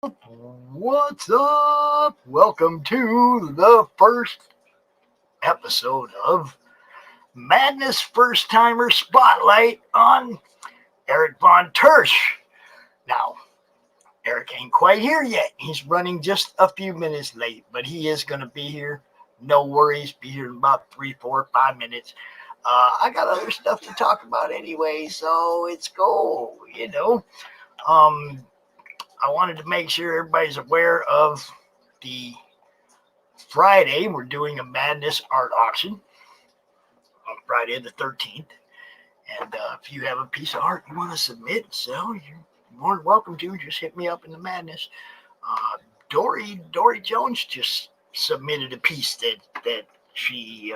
What's up? Welcome to the first episode of Madness First Timer Spotlight on Eric Von Tersch. Now, Eric ain't quite here yet. He's running just a few minutes late, but he is going to be here. No worries. Be here in about 3, 4, 5 minutes. I got other stuff to talk about anyway, so it's go. Um, I wanted to make sure everybody's aware of the Friday. We're doing a Madness art auction on Friday the 13th. And if you have a piece of art you want to submit and sell, you're more than welcome to. Just hit me up in the Madness. Dory Jones just submitted a piece that she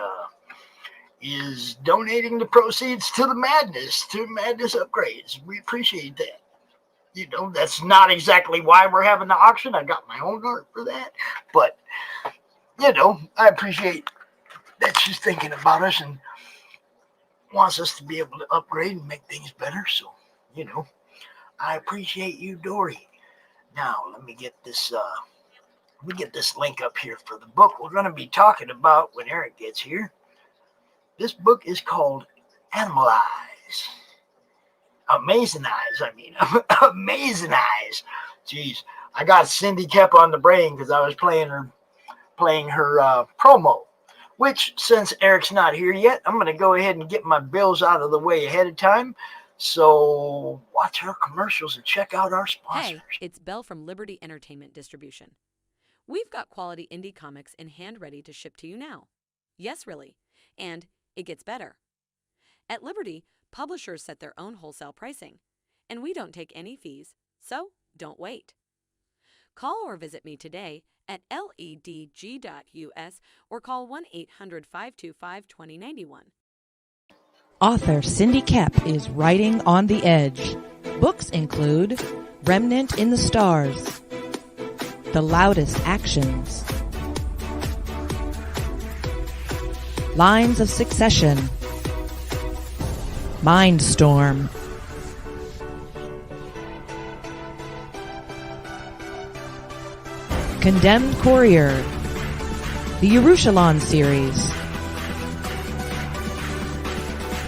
is donating the proceeds to the Madness, to Madness Upgrades. We appreciate that. That's not exactly why we're having the auction. I got my own art for that. But, I appreciate that she's thinking about us and wants us to be able to upgrade and make things better. So, I appreciate you, Dory. Now, let me get this link up here for the book we're going to be talking about when Eric gets here. This book is called Animal Eyes. Amazing Eyes. Jeez, I got Cindy Kep on the brain because I was playing her promo. Which, since Eric's not here yet, I'm going to go ahead and get my bills out of the way ahead of time. So watch our commercials and check out our sponsors. Hey, it's Belle from Liberty Entertainment Distribution. We've got quality indie comics in hand ready to ship to you now. Yes, really. And it gets better. At Liberty, publishers set their own wholesale pricing, and we don't take any fees, so don't wait. Call or visit me today at ledg.us or call 1-800-525-2091. Author Cindy Kep is writing on the edge. Books include Remnant in the Stars, The Loudest Actions, Lines of Succession, Mindstorm, Condemned Courier, the Yerushalayim series,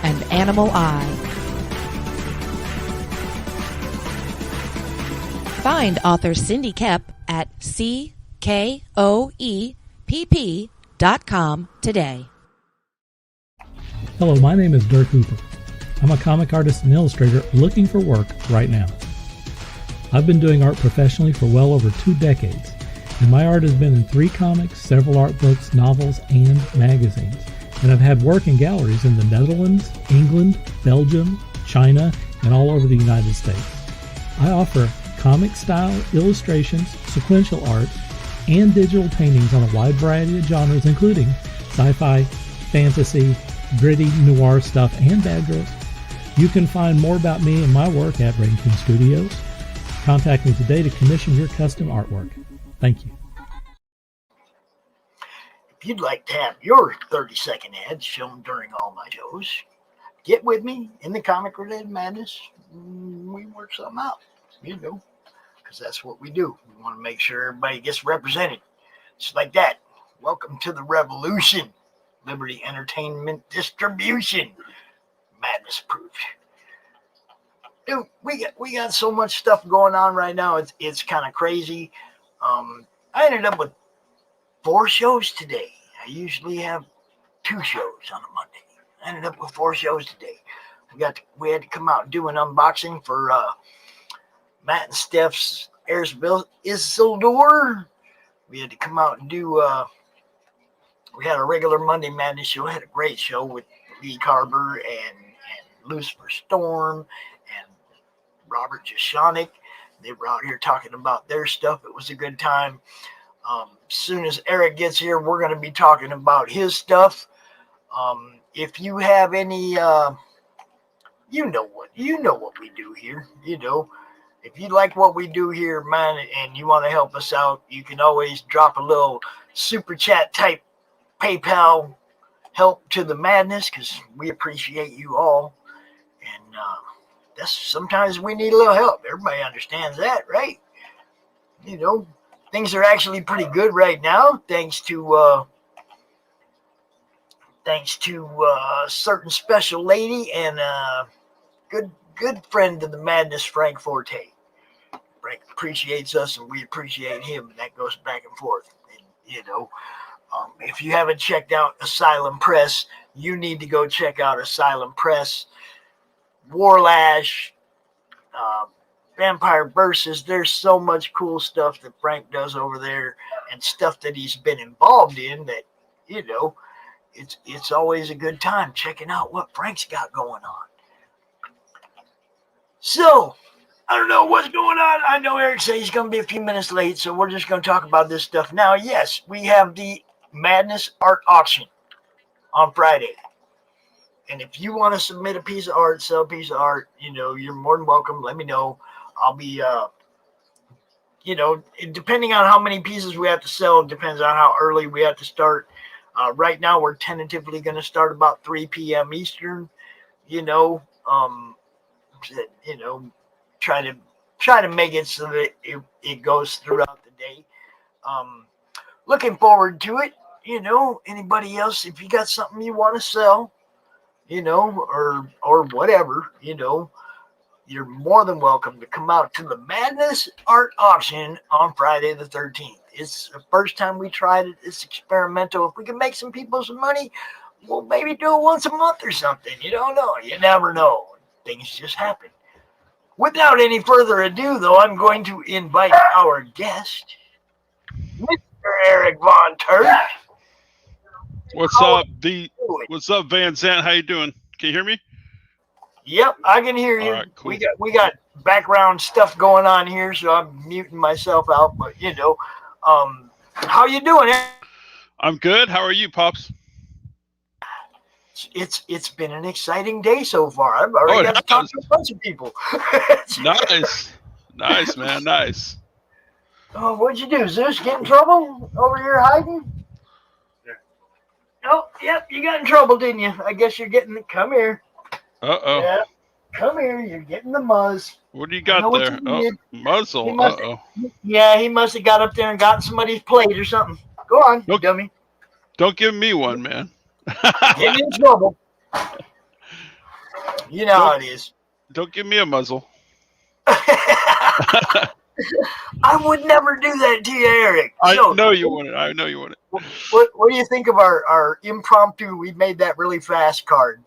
and Animal Eye. Find author Cindy Kep at CKOEPP.com today. Hello, my name is Dirk Hooper. I'm a comic artist and illustrator looking for work right now. I've been doing art professionally for well over 2 decades, and my art has been in 3 comics, several art books, novels, and magazines. And I've had work in galleries in the Netherlands, England, Belgium, China, and all over the United States. I offer comic-style illustrations, sequential art, and digital paintings on a wide variety of genres, including sci-fi, fantasy, gritty, noir stuff, and bad girls. You can find more about me and my work at Rainkin Studios. Contact me today to commission your custom artwork. Thank you. If you'd like to have your 30-second ads shown during all my shows, get with me in the Comic Related Madness. We work something out, because that's what we do. We want to make sure everybody gets represented. Just like that. Welcome to the revolution. Liberty Entertainment Distribution. Madness approved. Dude, we got so much stuff going on right now. It's kind of crazy. I ended up with 4 shows today. I usually have 2 shows on a Monday. I ended up with 4 shows today. We had to come out and do an unboxing for Matt and Steph's Isildur. We had to come out and do. We had a regular Monday Madness show. I had a great show with Lee Carver and Lucifer Storm and Robert Jashonik. They were out here talking about their stuff. It was a good time. As soon as Eric gets here, we're going to be talking about his stuff. If you have any, you know what we do here. If you like what we do here, man, and you want to help us out, you can always drop a little super chat type PayPal help to the madness, because we appreciate you all. And sometimes we need a little help. Everybody understands that, right? you know, things are actually pretty good right now, thanks to a certain special lady and a good friend of the madness, Frank Forte. Frank appreciates us, and we appreciate him, and that goes back and forth. And, if you haven't checked out Asylum Press, you need to go check out Asylum Press. Warlash, Vampire Versus. There's so much cool stuff that Frank does over there, and stuff that he's been involved in that, it's always a good time checking out what Frank's got going on. So, I don't know what's going on. I know Eric said he's going to be a few minutes late, so we're just going to talk about this stuff now. Yes, we have the Madness Art Auction on Friday. And if you want to submit a piece of art, sell a piece of art, you're more than welcome. Let me know. I'll be, depending on how many pieces we have to sell, it depends on how early we have to start. Right now, we're tentatively going to start about 3 p.m. Eastern, try to make it so that it goes throughout the day. Looking forward to it. Anybody else, if you got something you want to sell, or whatever, you're more than welcome to come out to the Madness Art Auction on Friday the 13th. It's the first time we tried it. It's experimental. If we can make some people some money, we'll maybe do it once a month or something. You don't know. You never know. Things just happen. Without any further ado, though, I'm going to invite our guest, Mr. Eric Von Tersch. What's up, What's up, Van Zant? How you doing? Can you hear me? Yep, I can hear you. All right, cool. We got background stuff going on here, so I'm muting myself out. But how you doing, Eric? I'm good. How are you, Pops? It's been an exciting day so far. I've already got to talk to a bunch of people. Nice, man, nice. Oh, what'd you do, Zeus? Get in trouble over here hiding? Oh, yep, you got in trouble, didn't you? I guess you're getting it. Come here. Uh-oh. Yeah, come here. You're getting the muzz. What do you got there? Muzzle. Uh-oh. Yeah, he must have got up there and gotten somebody's plate or something. Go on, you dummy. Don't give me one, man. Getting in trouble. You know how it is. Don't give me a muzzle. I would never do that to you, Eric. I know you wouldn't. What do you think of our impromptu? We made that really fast card.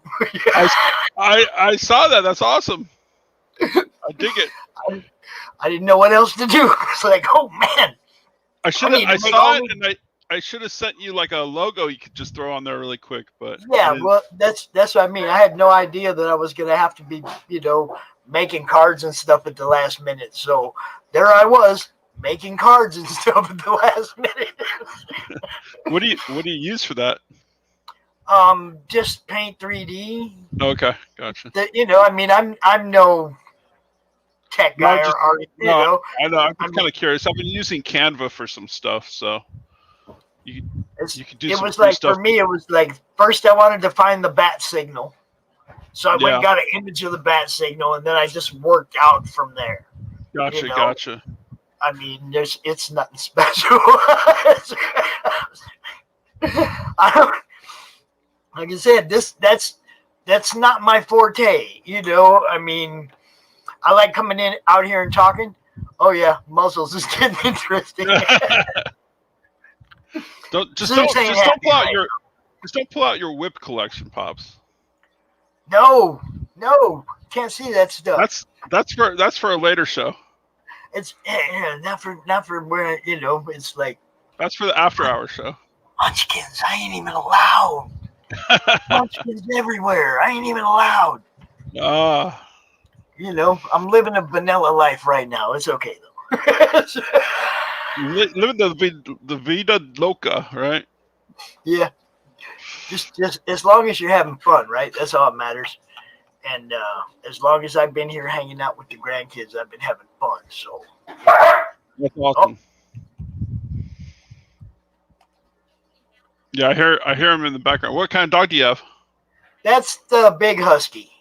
I saw that. That's awesome. I dig it. I didn't know what else to do. It's like, oh man. I saw it, and I should have sent you like a logo you could just throw on there really quick, but yeah, well, that's what I mean. I had no idea that I was gonna have to be, making cards and stuff at the last minute. So there I was making cards and stuff at the last minute. What do you use for that? Just Paint 3D. Okay, gotcha. I'm no tech guy or artist. I know. I'm kind of curious. I've been using Canva for some stuff, so you could do. It was like stuff. For me, it was like first I wanted to find the bat signal, so I went and got an image of the bat signal, and then I just worked out from there. Gotcha. I mean, it's nothing special. Like I said, that's not my forte. I mean, I like coming out here and talking. Oh yeah, muzzles is getting interesting. Don't pull out your whip collection, Pops. No, can't see that stuff. That's for a later show. It's not for where it's like. That's for the after hour show. Munchkins, I ain't even allowed. Munchkins everywhere. I ain't even allowed. I'm living a vanilla life right now. It's okay though. Living the vida loca, right? Yeah. Just as long as you're having fun, right? That's all that matters. And as long as I've been here hanging out with the grandkids, I've been having fun. So that's awesome. Yeah, I hear him in the background. What kind of dog do you have? That's the big husky.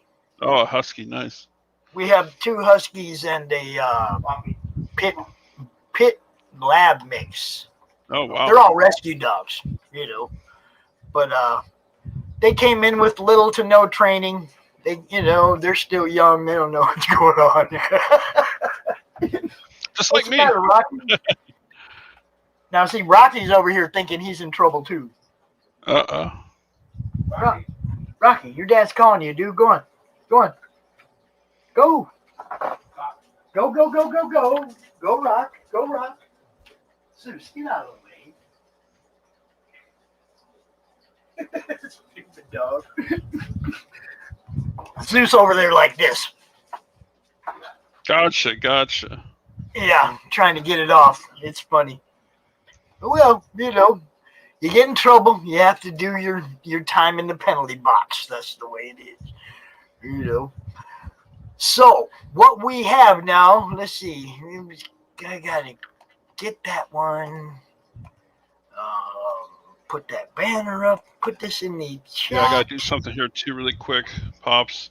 Oh, a husky, nice. We have 2 huskies and a pit lab mix. Oh wow. They're all rescue dogs, but they came in with little to no training. They're still young. They don't know what's going on. Just What's like the me. matter, Rocky? Now, see, Rocky's over here thinking he's in trouble too. Rocky, your dad's calling you, dude. Go on. Go. Go, go. Go, Rock. Zeus, get out of the way. Stupid dog. Zeus over there like this. Gotcha. Yeah, trying to get it off. It's funny. Well, you get in trouble, you have to do your time in the penalty box. That's the way it is. So, what we have now, let's see. I got to get that one. Put that banner up. Put this in the chat. Yeah, I got to do something here too really quick, Pops.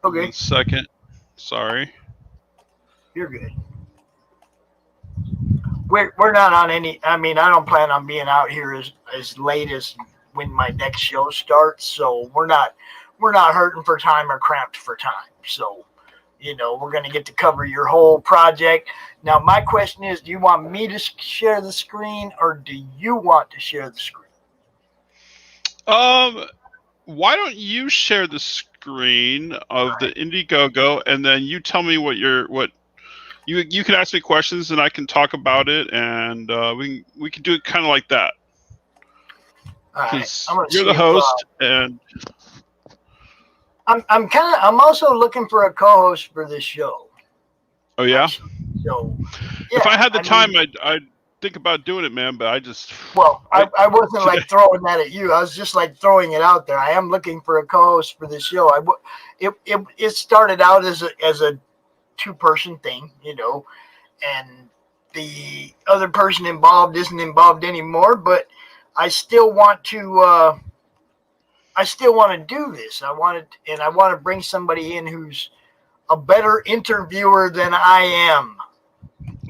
Okay. 1 second. Sorry. You're good. We're not on any. I mean, I don't plan on being out here as late as when my next show starts. So we're not hurting for time or cramped for time. So, we're going to get to cover your whole project. Now, my question is, do you want me to share the screen or do you want to share the screen? Why don't you share the screen of the Indiegogo and then you tell me what you can ask me questions and I can talk about it and we can do it kind of like that. Because you're the host and I'm also looking for a co-host for this show. Oh yeah. So if I had the time, I'd think about doing it, man. But I just I wasn't like throwing that at you. I was just like throwing it out there. I am looking for a co-host for this show. It started out as a 2-person thing, and the other person involved isn't involved anymore. But I still want to. I still want to do this. I want to bring somebody in who's a better interviewer than I am.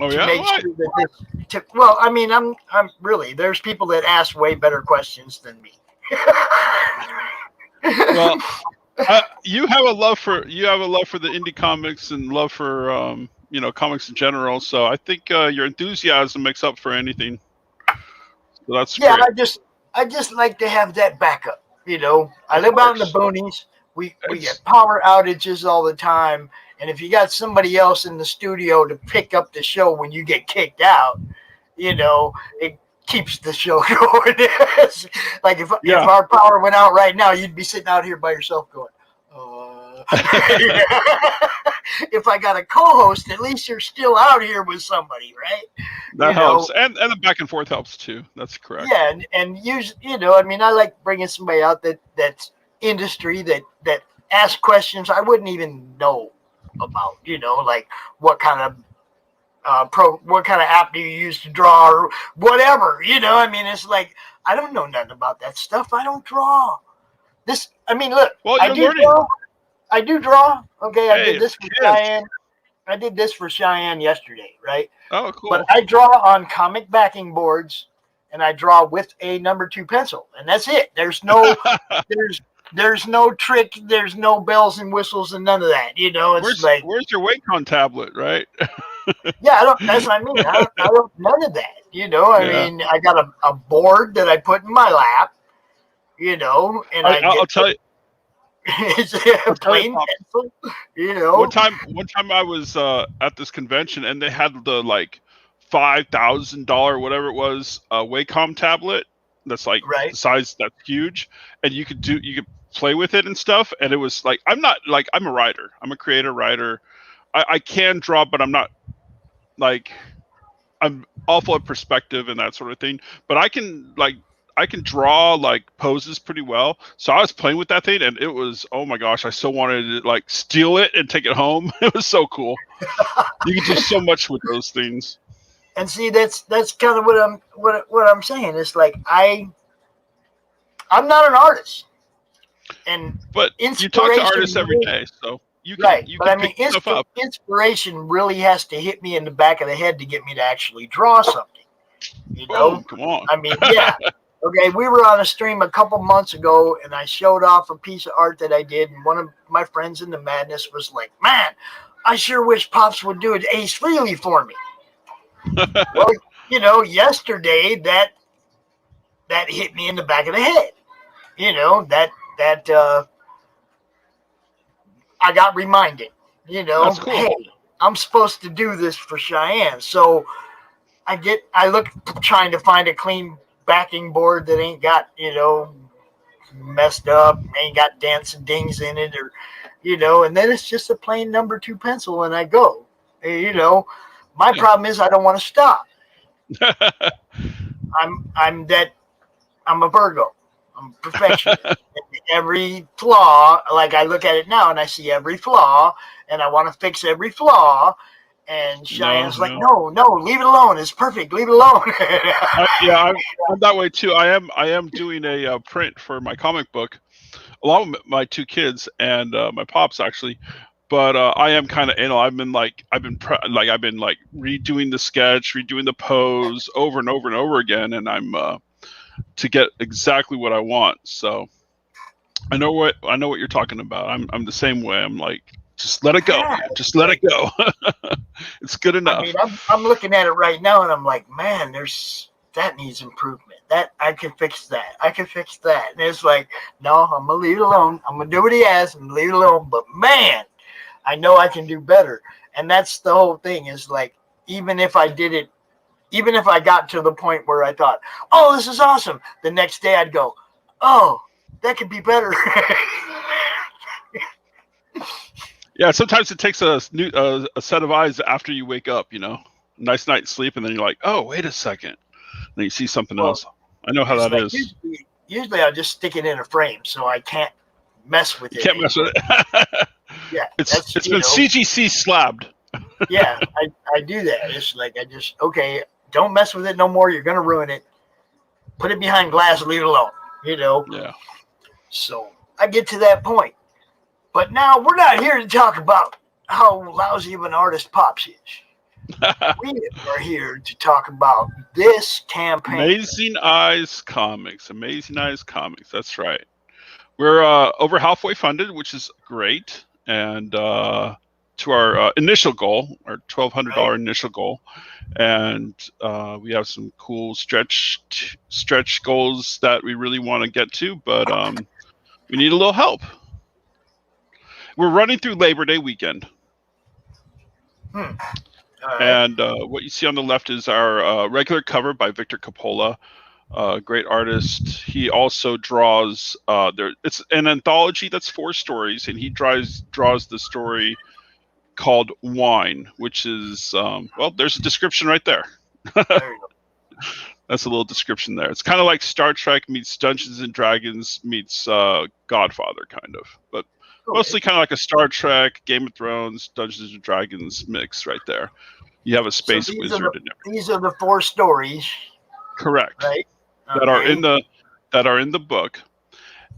Oh yeah. Make sure that well, I mean, I'm really. There's people that ask way better questions than me. Well, you have a love for the indie comics and love for comics in general. So I think your enthusiasm makes up for anything. So that's great. I just like to have that backup. I live out in the boonies. We get power outages all the time. And if you got somebody else in the studio to pick up the show when you get kicked out, it keeps the show going. Like if our power went out right now, you'd be sitting out here by yourself going, If I got a co-host, at least you're still out here with somebody, right? That helps, and the back and forth helps too. That's correct. Yeah, and usually, I mean, I like bringing somebody out that's industry that asks questions I wouldn't even know about. Like what kind of app do you use to draw or whatever. I mean, it's like I don't know nothing about that stuff. I don't draw. Look, well, I do draw. Okay, I did this for kids. Cheyenne. I did this for Cheyenne yesterday, right? Oh, cool. But I draw on comic backing boards, and I draw with a number 2 pencil, and that's it. There's no, there's no trick. There's no bells and whistles and none of that. It's where's your Wacom tablet, right? Yeah, that's what I mean. I don't none of that. I mean, I got a board that I put in my lap. And I'll tell you. It's a plain pencil, One time I was at this convention and they had the like $5,000 whatever it was Wacom tablet that's like the size that's huge, and you could play with it and stuff. And it was like I'm a writer. I'm a creator writer. I can draw, but I'm not like I'm awful at perspective and that sort of thing. But I can draw like poses pretty well. So I was playing with that thing and it was, oh my gosh, I so wanted to like steal it and take it home. It was so cool. You can do so much with those things. And see, that's kind of what I'm saying. It's like I'm not an artist. But you talk to artists every day, so You but can I pick mean, stuff up. inspiration really has to hit me in the back of the head to get me to actually draw something. You know, Boom, come on. I mean, yeah. Okay, we were on a stream a couple months ago, and I showed off a piece of art that I did, and one of my friends in the madness was like, "Man, I sure wish Pops would do an Ace Frehley for me." Well, you know, yesterday that hit me in the back of the head. You know, that I got reminded. You know, That's cool. hey, I'm supposed to do this for Cheyenne, so I look trying to find a clean backing board that ain't got, you know, messed up, ain't got dents and dings in it, or, you know, and then it's just a plain number 2 pencil and I go. You know, my problem is I don't want to stop. I'm a Virgo. I'm a perfectionist. Every flaw, like I look at it now and I see every flaw and I want to fix every flaw. And Cheyenne's like, no, leave it alone. It's perfect. Leave it alone. I'm that way too. I am doing a print for my comic book, along with my 2 kids and my pops actually. But I am kind of anal. I've been redoing the sketch, redoing the pose over and over and over again, and I'm to get exactly what I want. So I know what you're talking about. I'm the same way. I'm like, just let it go. Man. Just let it go. It's good enough. I mean, I'm looking at it right now, and I'm like, man, that needs improvement. That I can fix that. I can fix that. And it's like, no, I'm gonna leave it alone. I'm gonna do what he has and leave it alone. But man, I know I can do better. And that's the whole thing. Is like, even if I got to the point where I thought, oh, this is awesome, the next day I'd go, oh, that could be better. Yeah, sometimes it takes a set of eyes after you wake up, you know, nice night's sleep, and then you're like, oh, wait a second, and then you see something else. I know how that is. Usually I'll just stick it in a frame so I can't mess with it. You can't mess with it. Yeah, it's been CGC slabbed. Yeah, I do that. It's like okay, don't mess with it no more. You're gonna ruin it. Put it behind glass, leave it alone. You know. Yeah. So I get to that point. But now we're not here to talk about how lousy of an artist Pops is. We are here to talk about this campaign. Amazing Eyes Comics. That's right. We're over halfway funded, which is great. And to our initial goal, our $1,200 initial goal. And we have some cool stretch goals that we really want to get to, but we need a little help. We're running through Labor Day weekend. Right. And what you see on the left is our regular cover by Victor Coppola, great artist. He also draws, it's an anthology that's 4 stories, and he draws the story called Wine, which is, well, there's a description right there. There you go. That's a little description there. It's kind of like Star Trek meets Dungeons and Dragons meets Godfather, kind of. But mostly kind of like a Star Trek, Game of Thrones, Dungeons and Dragons mix right there. You have a space wizard in there. These are the 4 stories. Correct. Right. Okay. That are in the book.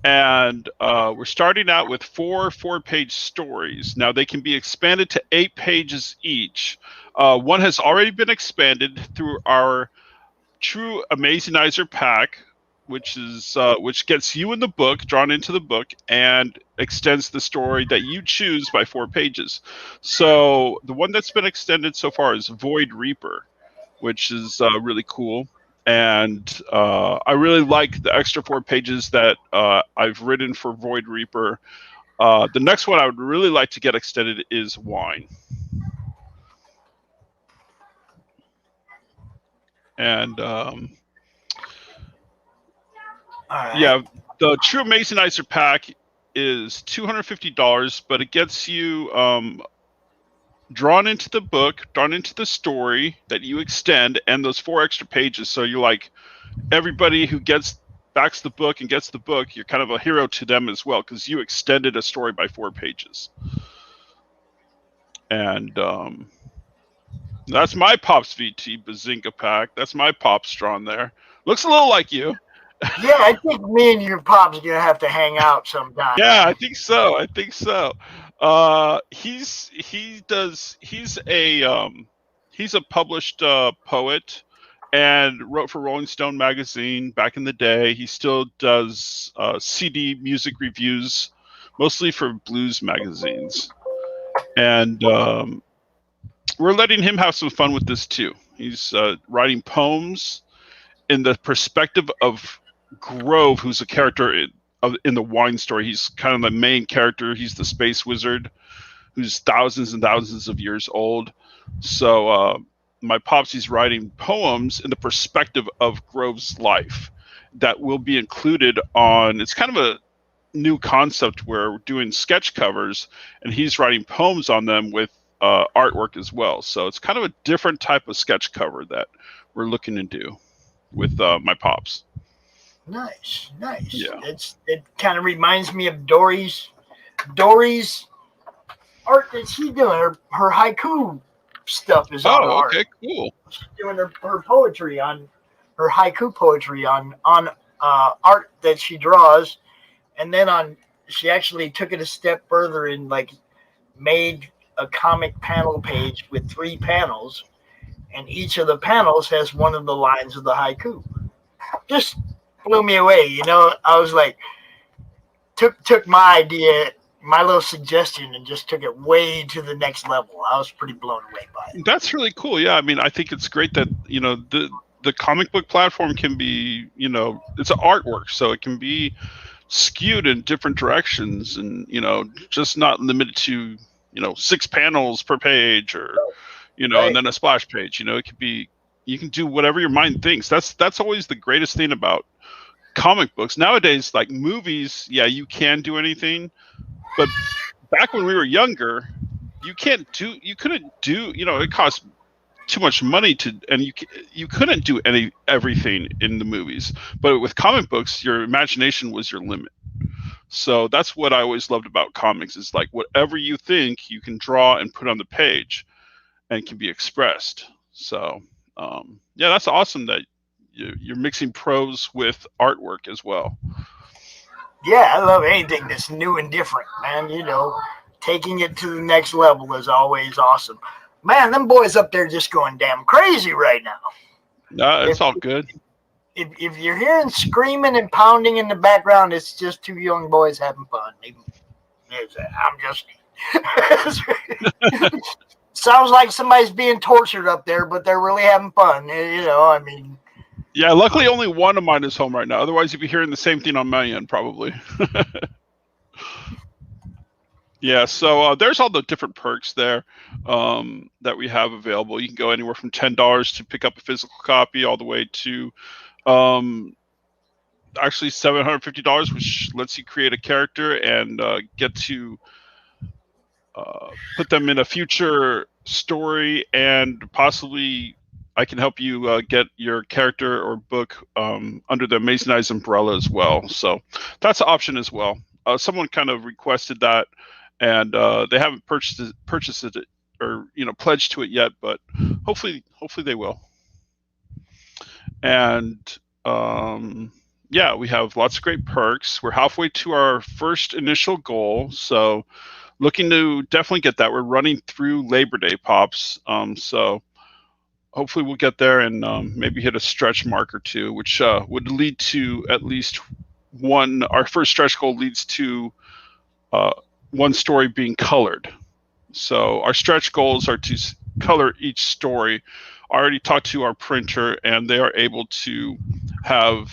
And we're starting out with 4 4-page stories. Now they can be expanded to 8 pages each. One has already been expanded through our True Amazingizer pack, which gets you in the book, drawn into the book, and extends the story that you choose by 4 pages. So the one that's been extended so far is Void Reaper, which is really cool. And I really like the extra 4 pages that I've written for Void Reaper. The next one I would really like to get extended is Wine. And yeah, the True Amazingizer pack is $250, but it gets you drawn into the book, drawn into the story that you extend, and those 4 extra pages. So you're like, everybody who backs the book and gets the book, you're kind of a hero to them as well, because you extended a story by 4 pages. And that's my Pops VT Bazinga pack. That's my Pops drawn there. Looks a little like you. Yeah, I think me and your Pops are going to have to hang out sometime. Yeah, I think so. He's a published poet and wrote for Rolling Stone magazine back in the day. He still does CD music reviews, mostly for blues magazines. And we're letting him have some fun with this too. He's writing poems in the perspective of Grove, who's a character in the wine story. He's kind of the main character. He's the space wizard who's thousands and thousands of years old. So my pops, he's writing poems in the perspective of Grove's life that will be included on, it's kind of a new concept where we're doing sketch covers and he's writing poems on them with artwork as well. So it's kind of a different type of sketch cover that we're looking to do with my pops. Nice. Yeah. It kind of reminds me of Dory's art that she's doing. Her haiku stuff is on art. Okay, cool. She's doing her poetry on her haiku poetry on art that she draws, and then she actually took it a step further and like made a comic panel page with 3 panels, and each of the panels has one of the lines of the haiku. Just blew me away. I was like, took my idea, my little suggestion, and just took it way to the next level. I was pretty blown away by it. That's really cool. Yeah, I mean, I think it's great that the comic book platform can be, it's an artwork, so it can be skewed in different directions, and just not limited to 6 panels per page, or right. And then a splash page. It could be, you can do whatever your mind thinks. That's always the greatest thing about comic books nowadays. Like movies, yeah, you can do anything, but back when we were younger, you couldn't do, it cost too much money and you couldn't do everything in the movies. But with comic books, your imagination was your limit. So that's what I always loved about comics, is like whatever you think, you can draw and put on the page and can be expressed. So yeah, that's awesome that you're mixing prose with artwork as well. Yeah, I love anything that's new and different, man. Taking it to the next level is always awesome. Man, them boys up there just going damn crazy right now. No, it's all good. If you're hearing screaming and pounding in the background, it's just 2 young boys having fun. I'm just... Sounds like somebody's being tortured up there, but they're really having fun. Yeah, luckily only one of mine is home right now. Otherwise, you'd be hearing the same thing on my end, probably. Yeah, so there's all the different perks there that we have available. You can go anywhere from $10 to pick up a physical copy, all the way to actually $750, which lets you create a character and get to put them in a future story, and possibly I can help you get your character or book under the Amazing Eyes umbrella as well. So that's an option as well. Someone kind of requested that, and they haven't purchased it or pledged to it yet, but hopefully they will. And yeah, we have lots of great perks. We're halfway to our first initial goal, so looking to definitely get that. We're running through Labor Day, Pops, so hopefully we'll get there and maybe hit a stretch mark or 2, which would lead to at least one. Our first stretch goal leads to one story being colored. So our stretch goals are to color each story. I already talked to our printer, and they are able to have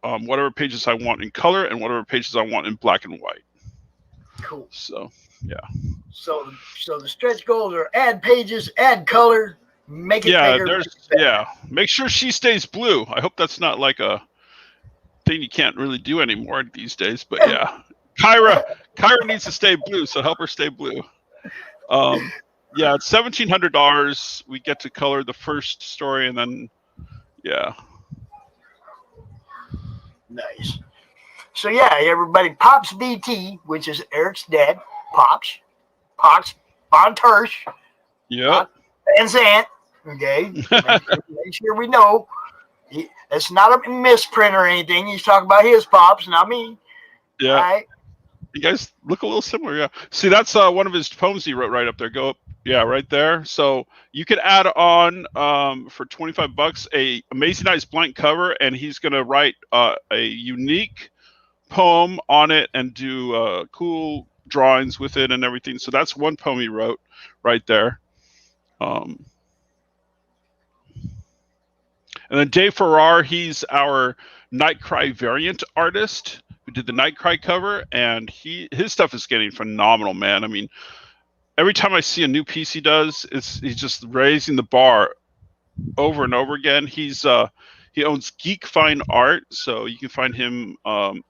whatever pages I want in color and whatever pages I want in black and white. Cool. So yeah. So the stretch goals are add pages, add color, make it bigger. Yeah. Make sure she stays blue. I hope that's not like a thing you can't really do anymore these days. But yeah, Kyra needs to stay blue, so help her stay blue. Yeah, it's $1,700. We get to color the first story, and then yeah. Nice. So yeah, everybody, Pops BT, which is Eric's dad, Pops von Tersch. Yep. And Zant. Okay. Make sure we know. It's not a misprint or anything. He's talking about his pops, not me. Yeah. All right. You guys look a little similar, yeah. See, that's one of his poems he wrote right up there. Go up, yeah, right there. So you could add on for $25 a Amazing Nice blank cover, and he's gonna write a unique poem on it and do cool drawings with it and everything. So that's one poem he wrote right there. And then Dave Farrar, he's our Nightcry variant artist who did the Nightcry cover, and his stuff is getting phenomenal, man. I mean, every time I see a new piece he does, he's just raising the bar over and over again. He owns Geek Fine Art, so you can find him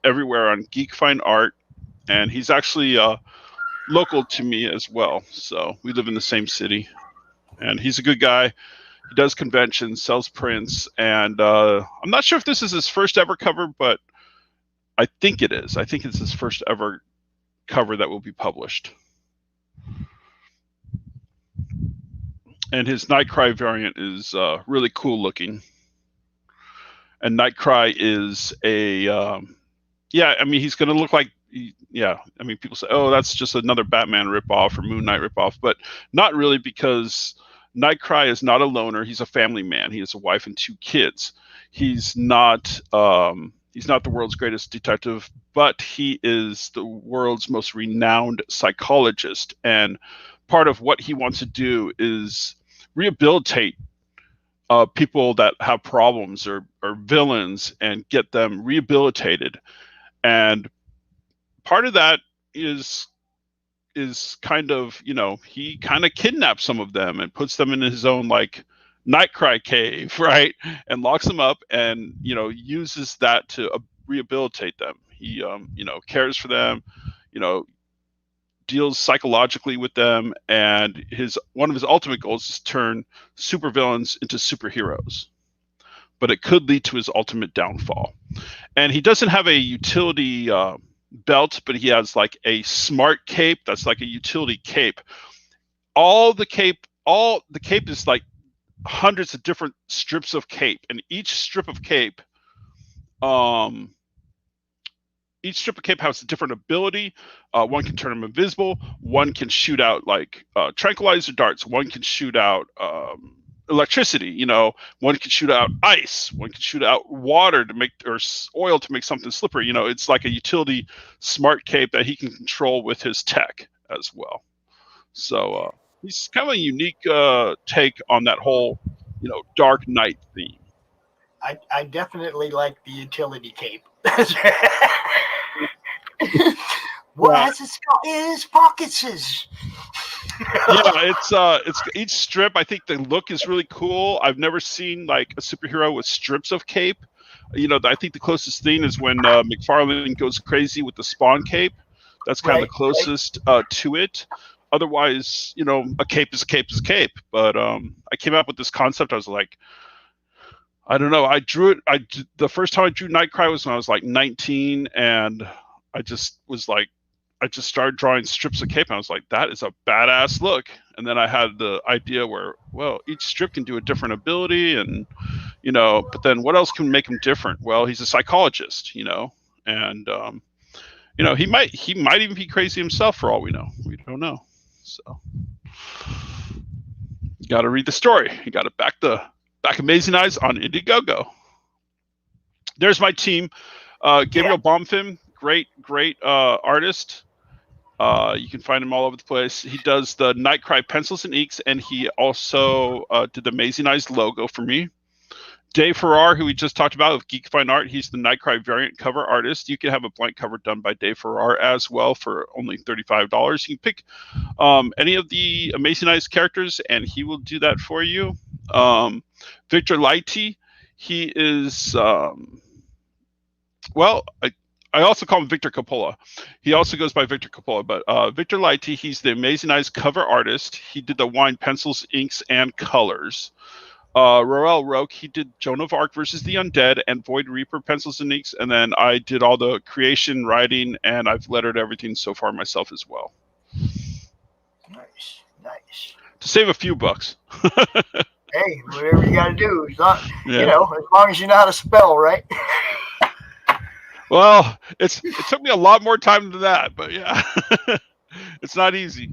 everywhere on Geek Fine Art, and he's actually local to me as well. So we live in the same city, and he's a good guy. He does conventions, sells prints, and I'm not sure if this is his first ever cover, but I think it is. I think it's his first ever cover that will be published. And his Nightcry variant is really cool looking. And Nightcry is a, yeah, I mean, he's going to look like, yeah, I mean, people say, oh, that's just another Batman ripoff or Moon Knight ripoff, but not really, because Nightcry is not a loner. He's a family man. He has a wife and 2 kids. He's not the world's greatest detective, but he is the world's most renowned psychologist. And part of what he wants to do is rehabilitate people that have problems or villains and get them rehabilitated. And part of that is kind of, he kind of kidnaps some of them and puts them in his own like Nightcry cave, right? And locks them up and, uses that to rehabilitate them. He, cares for them, deals psychologically with them, and one of his ultimate goals is to turn supervillains into superheroes. But it could lead to his ultimate downfall. And he doesn't have a utility belt, but he has like a smart cape that's like a utility cape. The cape is like hundreds of different strips of cape, and each strip of cape has a different ability. One can turn him invisible. One can shoot out like tranquilizer darts. One can shoot out electricity. One can shoot out ice. One can shoot out water or oil to make something slippery. It's like a utility smart cape that he can control with his tech as well. So he's kind of a unique take on that whole, Dark Knight theme. I definitely like the utility cape. What has it in his pockets? Yeah, it's each strip. I think the look is really cool. I've never seen like a superhero with strips of cape. I think the closest thing is when McFarlane goes crazy with the Spawn cape. That's kind of the closest to it. Otherwise, a cape is a cape is a cape. But I came up with this concept. I was like, I don't know. I drew it. The first time I drew Nightcry was when I was like 19, and I just started drawing strips of cape, and I was like, that is a badass look. And then I had the idea where, well, each strip can do a different ability, and but then what else can make him different? Well, he's a psychologist, and he might even be crazy himself for all we know. We don't know. So you got to read the story. You got to back Amazing Eyes on Indiegogo. There's my team. Gabriel Baumfim, great artist. You can find him all over the place. He does the Nightcry pencils and inks, and he also did the Amazing Eyes logo for me. Dave Farrar, who we just talked about with Geek Fine Art, he's the Nightcry variant cover artist. You can have a blank cover done by Dave Farrar as well for only $35. You can pick any of the Amazing Eyes characters, and he will do that for you. Victor Lighty, he is, I also call him Victor Coppola. He also goes by Victor Coppola, but Victor Lighty, he's the Amazing Eyes cover artist. He did the wine pencils, inks, and colors. Roel Roque, he did Joan of Arc versus the Undead and Void Reaper pencils and inks, and then I did all the creation, writing, and I've lettered everything so far myself as well. Nice. To save a few bucks. Hey, whatever you got to do. It's not, as long as you know how to spell, right? Well, it took me a lot more time than that, but yeah, it's not easy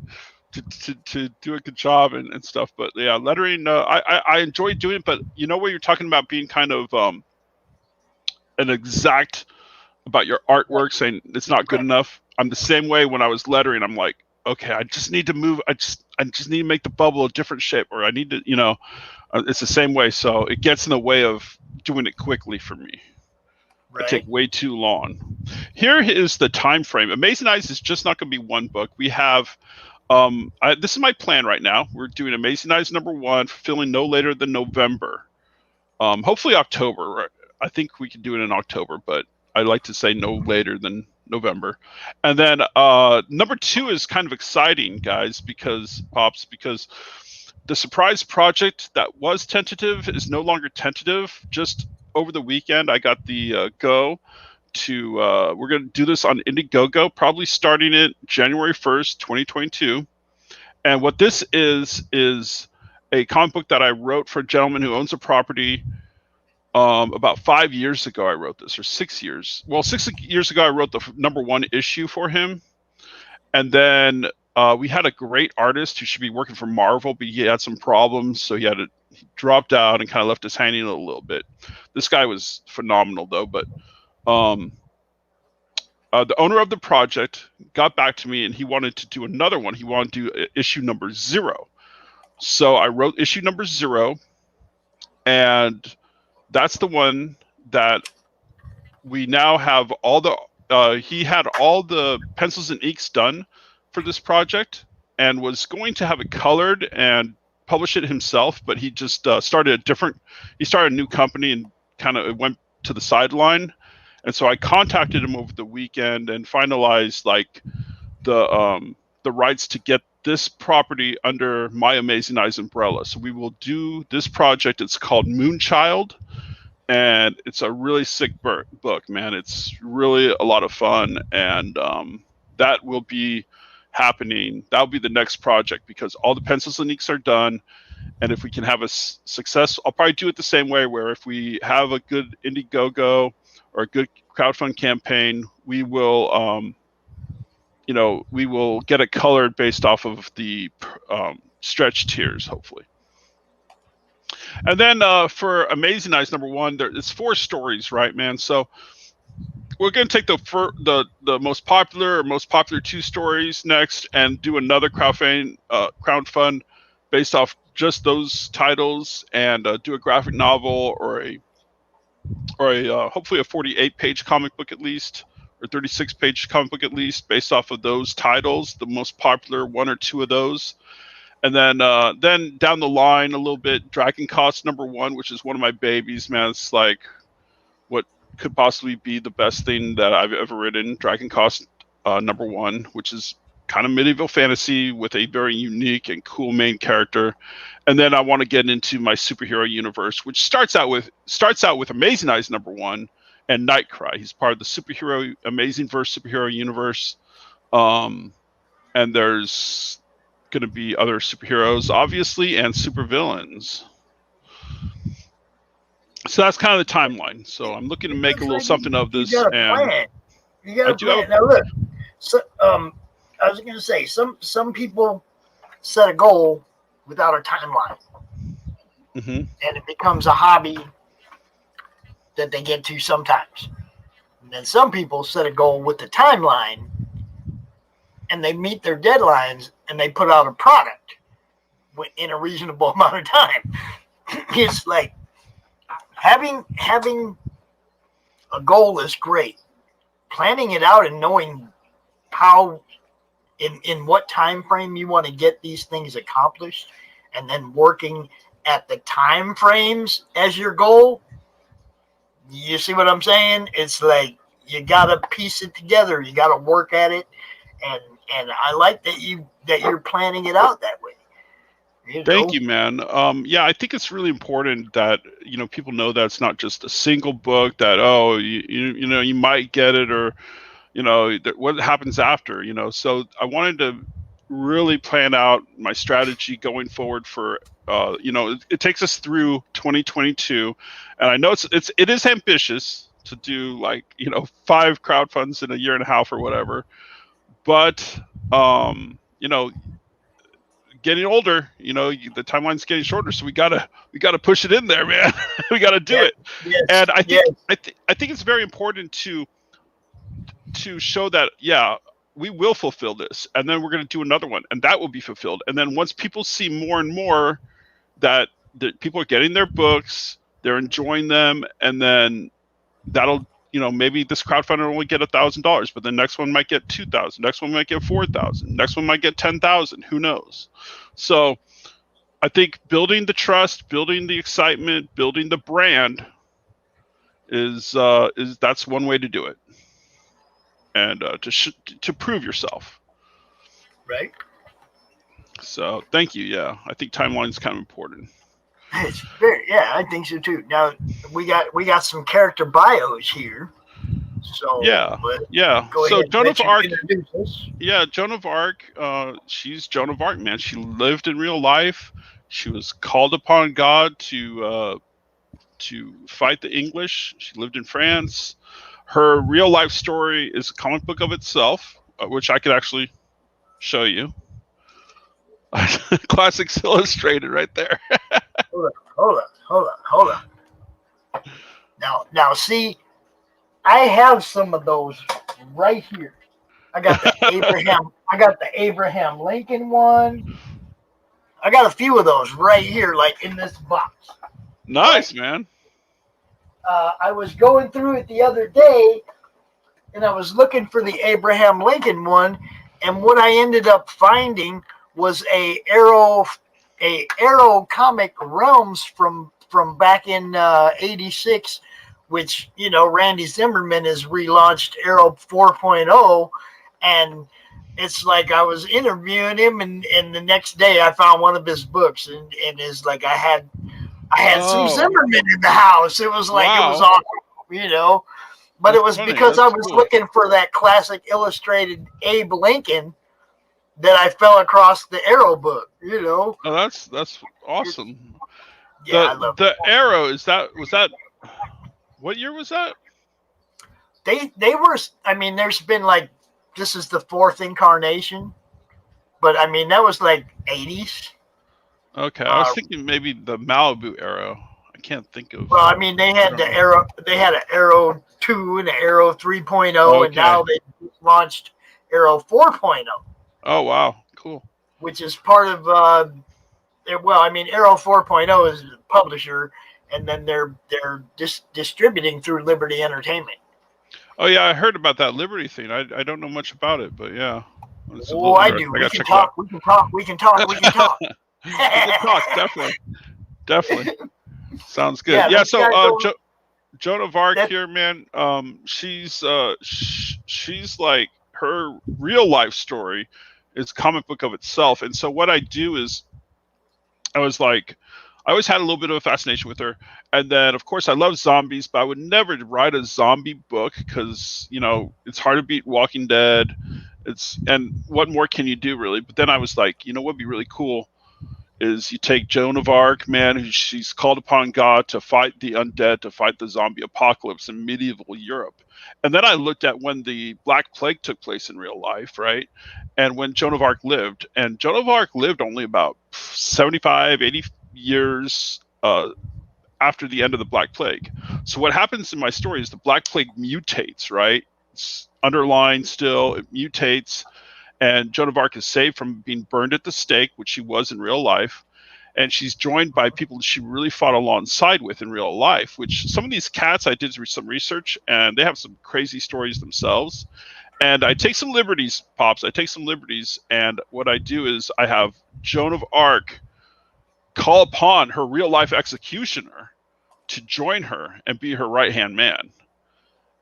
to do a good job and stuff. But yeah, lettering, I enjoy doing it. But you know where you're talking about being kind of an exact about your artwork, saying it's not good Right. enough. I'm the same way when I was lettering. I'm like, okay, I just need to move. I just need to make the bubble a different shape, or I need to, it's the same way. So it gets in the way of doing it quickly for me. I take Right. way too long. Here is the time frame. Amazing Eyes is just not going to be one book. We have, this is my plan right now. We're doing Amazing Eyes #1, fulfilling no later than November. Hopefully October. Right? I think we can do it in October, but I like to say no later than November. And then #2 is kind of exciting, guys, because the surprise project that was tentative is no longer tentative. Just over the weekend, I got the go to, we're going to do this on Indiegogo, probably starting it January 1st, 2022. And what this is a comic book that I wrote for a gentleman who owns a property. About 5 years ago, I wrote this, or 6 years. Well, 6 years ago, I wrote the #1 issue for him. And then we had a great artist who should be working for Marvel, but he had some problems, so he dropped out and kind of left us hanging a little bit. This guy was phenomenal, though. But the owner of the project got back to me, and he wanted to do another one. He wanted to do issue #0. So I wrote issue #0, and that's the one that we now have all the. He had all the pencils and inks done for this project, and was going to have it colored and publish it himself, but he just started a new company and kind of went to the sideline. And so I contacted him over the weekend and finalized like the rights to get this property under My Amazing Eyes umbrella. So we will do this project. It's called Moonchild, and it's a really sick book, man. It's really a lot of fun, and that will be happening. That'll be the next project, because all the pencils and inks are done. And if we can have a success, I'll probably do it the same way, where if we have a good Indiegogo or a good crowdfund campaign, we will, we will get it colored based off of the stretch tiers, hopefully. And then for Amazing Eyes #1, it's 4 stories, right, man? So we're going to take the most popular 2 stories next, and do another crowdfund based off just those titles, and do a graphic novel or a hopefully a 48-page comic book at least, or 36-page comic book at least, based off of those titles, the most popular 1 or 2 of those. And then down the line a little bit, Dragon Cost #1, which is one of my babies, man. It's like what could possibly be the best thing that I've ever written. Dragon Cost #1, which is kind of medieval fantasy with a very unique and cool main character. And then I want to get into my superhero universe, which starts out with Amazing Eyes #1 and Nightcry. He's part of the Amazing Verse superhero universe. And there's going to be other superheroes, obviously, and supervillains. So that's kind of the timeline. So I'm looking to make a little something of this. You got a plan. You got a plan. Now look, so, I was going to say, some people set a goal without a timeline, and it becomes a hobby that they get to sometimes. And then some people set a goal with the timeline, and they meet their deadlines, and they put out a product in a reasonable amount of time. It's like having a goal is great. Planning it out and knowing how, in what time frame you want to get these things accomplished, and then working at the time frames as your goal. You see what I'm saying? It's like you gotta piece it together. You gotta work at it, and I like that you're planning it out that way. Thank you, man. Yeah, I think it's really important that people know that it's not just a single book. That you might get it, or what happens after. So I wanted to really plan out my strategy going forward for. It takes us through 2022, and I know it is ambitious, to do like 5 crowdfunds in a year and a half or whatever. But getting older, the timeline's getting shorter, so we gotta push it in there, man. We gotta do it. Yes, And I yes. think I think it's very important to show that we will fulfill this, and then we're going to do another one, and that will be fulfilled. And then once people see more and more that people are getting their books, they're enjoying them, and then that'll maybe this crowdfunder will only get $1,000, but the next one might get 2,000, next one might get 4,000, next one might get 10,000. Who knows? So I think building the trust, building the excitement, building the brand is that's one way to do it, and to prove yourself. Right. So thank you. Yeah, I think timeline is kind of important. It's very, I think so too. Now we got some character bios here. So yeah. So Joan of Arc. Yeah, Joan of Arc. She's Joan of Arc, man. She lived in real life. She was called upon God to fight the English. She lived in France. Her real life story is a comic book of itself, which I could actually show you. Classics Illustrated right there. Hold on. Now, see, I have some of those right here. I got the Abraham Lincoln one. I got a few of those right here, like in this box. Nice, man. I was going through it the other day, and I was looking for the Abraham Lincoln one, and what I ended up finding was a Arrow comic Realms from back in '86, which Randy Zimmerman has relaunched Arrow 4.0, and it's like I was interviewing him, and the next day I found one of his books, and it's like I had some Zimmerman in the house. It was like It was awesome, but That's it was funny. because That's I was cool. looking for that classic illustrated Abe Lincoln that I fell across the Arrow book. Oh, that's awesome. Yeah, I love the Arrow. Was that what year was that? They were. I mean, there's been this is the 4th incarnation, but I mean that was like '80s. Okay, I was thinking maybe the Malibu Arrow. I can't think of. Well, I mean they had the Arrow. They had an Arrow 2 and an Arrow 3.0, Okay. and now they launched Arrow 4.0. Oh wow, cool. Which is part of. Well, I mean Arrow 4.0 is the publisher, and then they're distributing through Liberty Entertainment. Oh yeah, I heard about that Liberty thing. I don't know much about it, but yeah. Oh, I do. We can talk. We can talk. We can talk. We can talk. Definitely. Sounds good. Yeah. So Joan of Arc here, man. She's like her real life story is a comic book of itself, and so what I do is I always had a little bit of a fascination with her. And then, of course, I love zombies, but I would never write a zombie book because, it's hard to beat Walking Dead. And what more can you do, really? But then I was like, what would be really cool is you take Joan of Arc, man, she's called upon God to fight the undead, to fight the zombie apocalypse in medieval Europe. And then I looked at when the Black Plague took place in real life, right? And when Joan of Arc lived. And Joan of Arc lived only about 75, 80 years after the end of the Black Plague. So what happens in my story is the Black Plague mutates, right? It's underlined still, it mutates, and Joan of Arc is saved from being burned at the stake, which she was in real life, and she's joined by people that she really fought alongside with in real life, which some of these cats, I did some research, and they have some crazy stories themselves. And I take some liberties, Pops. I take some liberties, and what I do is I have Joan of Arc call upon her real life executioner to join her and be her right-hand man.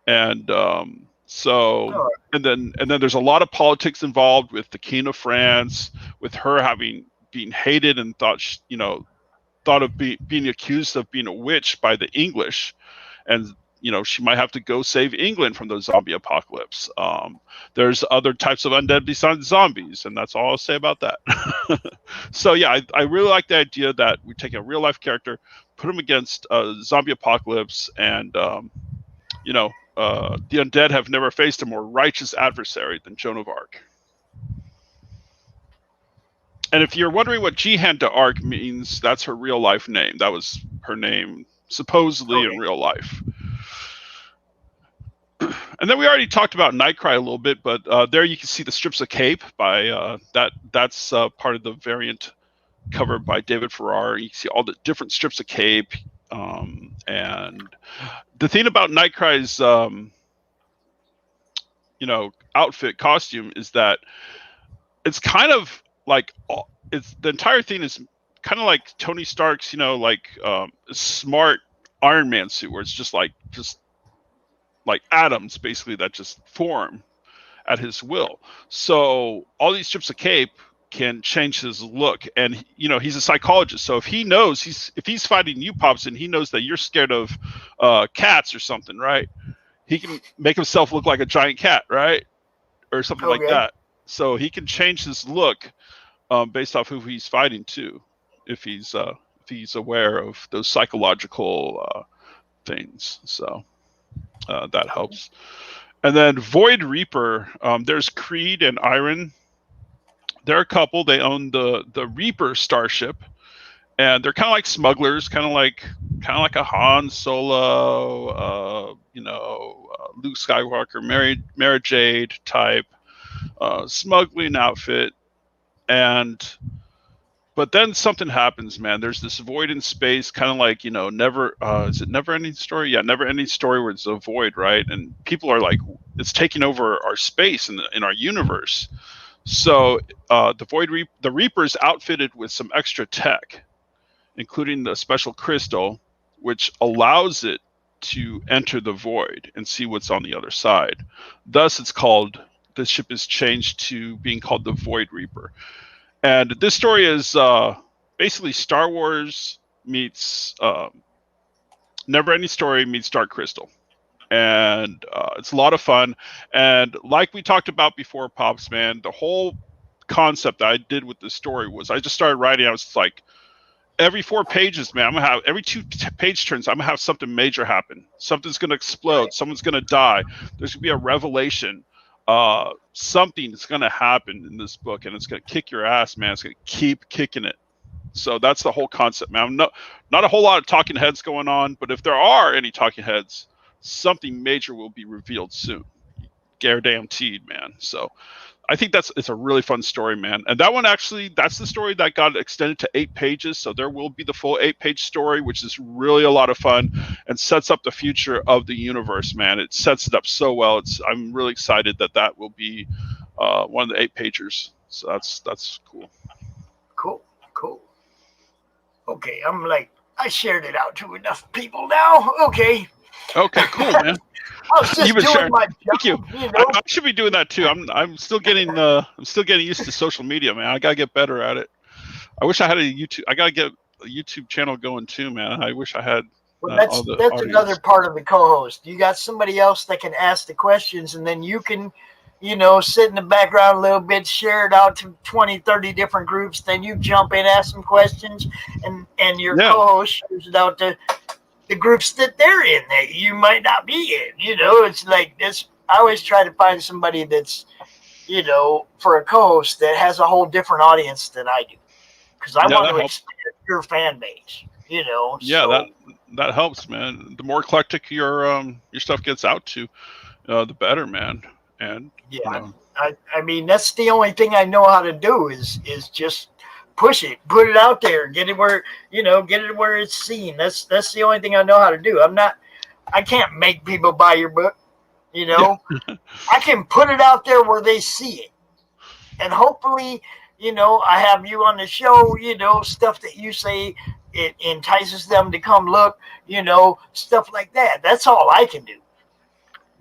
And and then there's a lot of politics involved with the King of France, with her being hated and thought of being accused of being a witch by the English, and she might have to go save England from the zombie apocalypse. There's other types of undead besides zombies, and that's all I'll say about that. So yeah, I really like the idea that we take a real life character, put him against a zombie apocalypse, and the undead have never faced a more righteous adversary than Joan of Arc. And if you're wondering what Jihan d'Arc means, that's her real life name. That was her name supposedly in real life. And then we already talked about Nightcry a little bit, but there you can see the strips of cape by that's part of the variant cover by David Farrar. You can see all the different strips of cape, and the thing about Nightcry's outfit costume is that it's kind of like it's the entire thing is kind of like Tony Stark's smart Iron Man suit, where it's just like atoms basically that just form at his will. So all these strips of cape can change his look, and he's a psychologist, so if he's fighting you, Pops, and he knows that you're scared of cats or something, right, he can make himself look like a giant cat, right, or something like that. So he can change his look based off who he's fighting too, if he's aware of those psychological things. So that helps. And then Void Reaper, there's Creed and Iron. They're a couple. They own the Reaper starship, and they're kind of like smugglers, kind of like a Han Solo, Luke Skywalker, Mara Jade type smuggling outfit. But then something happens, man. There's this void in space, kind of like, is it Never Ending Story? Yeah, Never Ending Story, where it's a void, right? And people are like, it's taking over our space in our universe. So the Reaper is outfitted with some extra tech, including the special crystal, which allows it to enter the void and see what's on the other side. Thus, the ship is changed to being called the Void Reaper. And this story is basically Star Wars meets Never Ending Story meets Dark Crystal. And it's a lot of fun. And like we talked about before, Pops, man, the whole concept that I did with this story was I just started writing. I was like, every 4 pages, man, I'm going to have every 2 page turns, I'm going to have something major happen. Something's going to explode. Someone's going to die. There's going to be a revelation. Something's going to happen in this book, and it's going to kick your ass, man. It's going to keep kicking it. So that's the whole concept, man. Not a whole lot of talking heads going on, but if there are any talking heads, something major will be revealed soon. Guaranteed, man. So I think it's a really fun story, man. And that one actually, that's the story that got extended to 8 pages. So there will be the full 8-page story, which is really a lot of fun and sets up the future of the universe, man. It sets it up so well. I'm really excited that will be one of the 8-pagers. So that's cool. Cool. Okay, I shared it out to enough people now. Okay, cool, man. I was just doing my job. Thank you. I should be doing that too. I'm still getting used to social media, man. I gotta get better at it. I wish I had a YouTube. I gotta get a YouTube channel going too, man. I wish I had. Well, that's another part of the co-host. You got somebody else that can ask the questions, and then you can, sit in the background a little bit, share it out to 20, 30 different groups. Then you jump in, ask some questions, and your co-host shares it out to the groups that they're in that you might not be in. It's like this. I always try to find somebody that's, for a co-host that has a whole different audience than I do, because I want to expand your fan base. Yeah, so, that helps, man. The more eclectic your stuff gets out to, the better, man. And I mean, that's the only thing I know how to do is just push it, put it out there, get it where it's seen. That's the only thing I know how to do. I can't make people buy your book, I can put it out there where they see it. And hopefully, I have you on the show, stuff that you say, it entices them to come look, stuff like that. That's all I can do.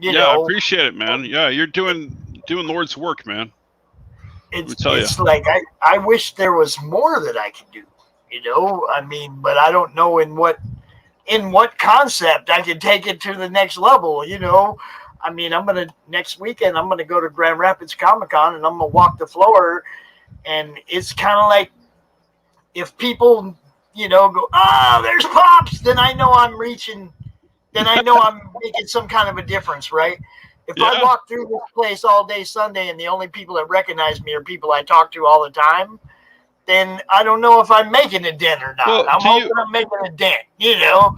I appreciate it, man. Yeah, you're doing Lord's work, man. It's like I wish there was more that I could do, I mean, but I don't know in what concept I could take it to the next level, I mean, next weekend, I'm going to go to Grand Rapids Comic-Con, and I'm going to walk the floor, and it's kind of like if people, go, there's Pops, then I know I'm reaching then I know I'm making some kind of a difference, right? If Yeah. I walk through this place all day Sunday and the only people that recognize me are people I talk to all the time, then I don't know if I'm making a dent or not. Well, I'm hoping I'm making a dent, you know?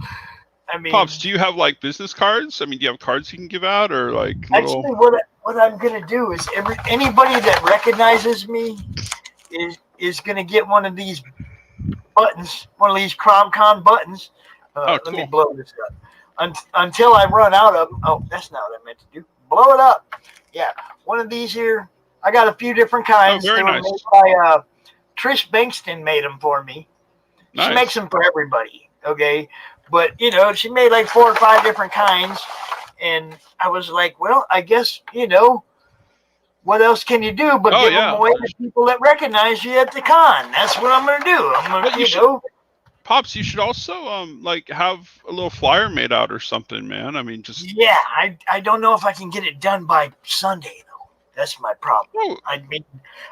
I mean, Pops, do you have like business cards? I mean, do you have cards you can give out or like little? Actually, what I'm gonna do is anybody that recognizes me is gonna get one of these buttons, one of these CromCon buttons. Oh, Let me cool. blow this up until I run out of them. Oh, that's not what I meant to do. Blow it up. Yeah, one of these here. I got a few different kinds. Oh, very they were nice. made by Trish Bankston made them for me. Nice. She makes them for everybody. Okay, but she made like 4 or 5 different kinds, and I was like, well, I guess what else can you do but give them away to people that recognize you at the con? That's what I'm gonna do. I'm gonna, Pops, you should also like have a little flyer made out or something, man. I mean, just I don't know if I can get it done by Sunday though. That's my problem. Oh. I mean,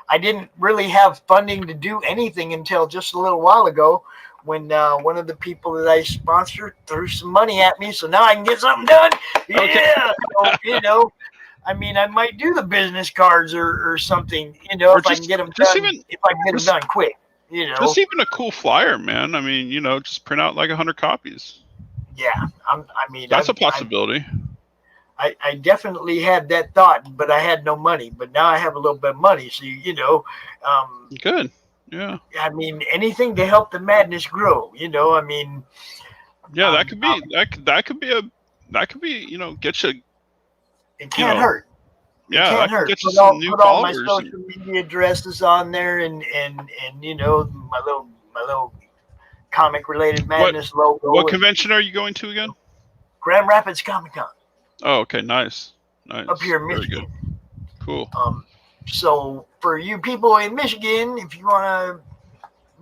I didn't really have funding to do anything until just a little while ago when one of the people that I sponsored threw some money at me, so now I can get something done. Okay. Yeah, so, I mean, I might do the business cards or something, if I can get them done. If I can get them done quick, Just even a cool flyer, man. I mean, just print out like 100 copies. Yeah, that's a possibility. I definitely had that thought, but I had no money. But now I have a little bit of money, so Good. Yeah. I mean, anything to help the madness grow. I mean. Yeah, that could be that could be get you. It can't hurt. Yeah, it can't hurt. Get you some new put all my followers social media addresses on there, and my little comic related madness logo. What convention are you going to again? Grand Rapids Comic Con. Oh, okay, nice. Up here in Michigan. Cool. So for you people in Michigan, if you want to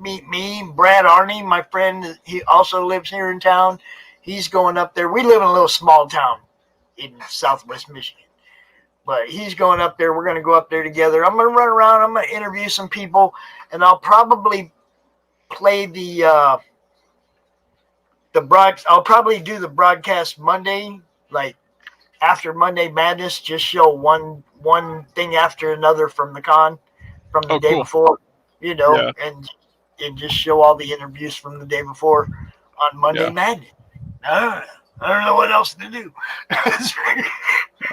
meet me, Brad Arney, my friend, he also lives here in town. He's going up there. We live in a little small town in Southwest Michigan, but he's going up there. We're going to go up there together. I'm going to run around. I'm going to interview some people, and I'll probably play I'll probably do the broadcast Monday, like after Monday Madness, just show one thing after another from the con, from the day before, and just show all the interviews from the day before on Monday Madness. I don't know what else to do.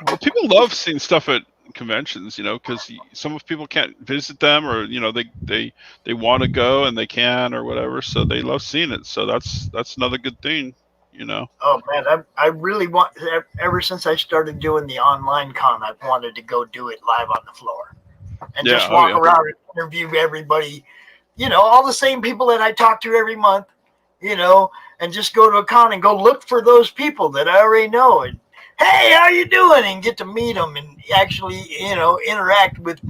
Well, people love seeing stuff at conventions, because some people can't visit them, or they want to go and they can or whatever, so they love seeing it. So that's another good thing. Oh man, I really want. Ever since I started doing the online con, I've wanted to go do it live on the floor and just walk around and interview everybody. All the same people that I talk to every month. And just go to a con and go look for those people that I already know. And hey, how you doing? And get to meet them and actually, interact with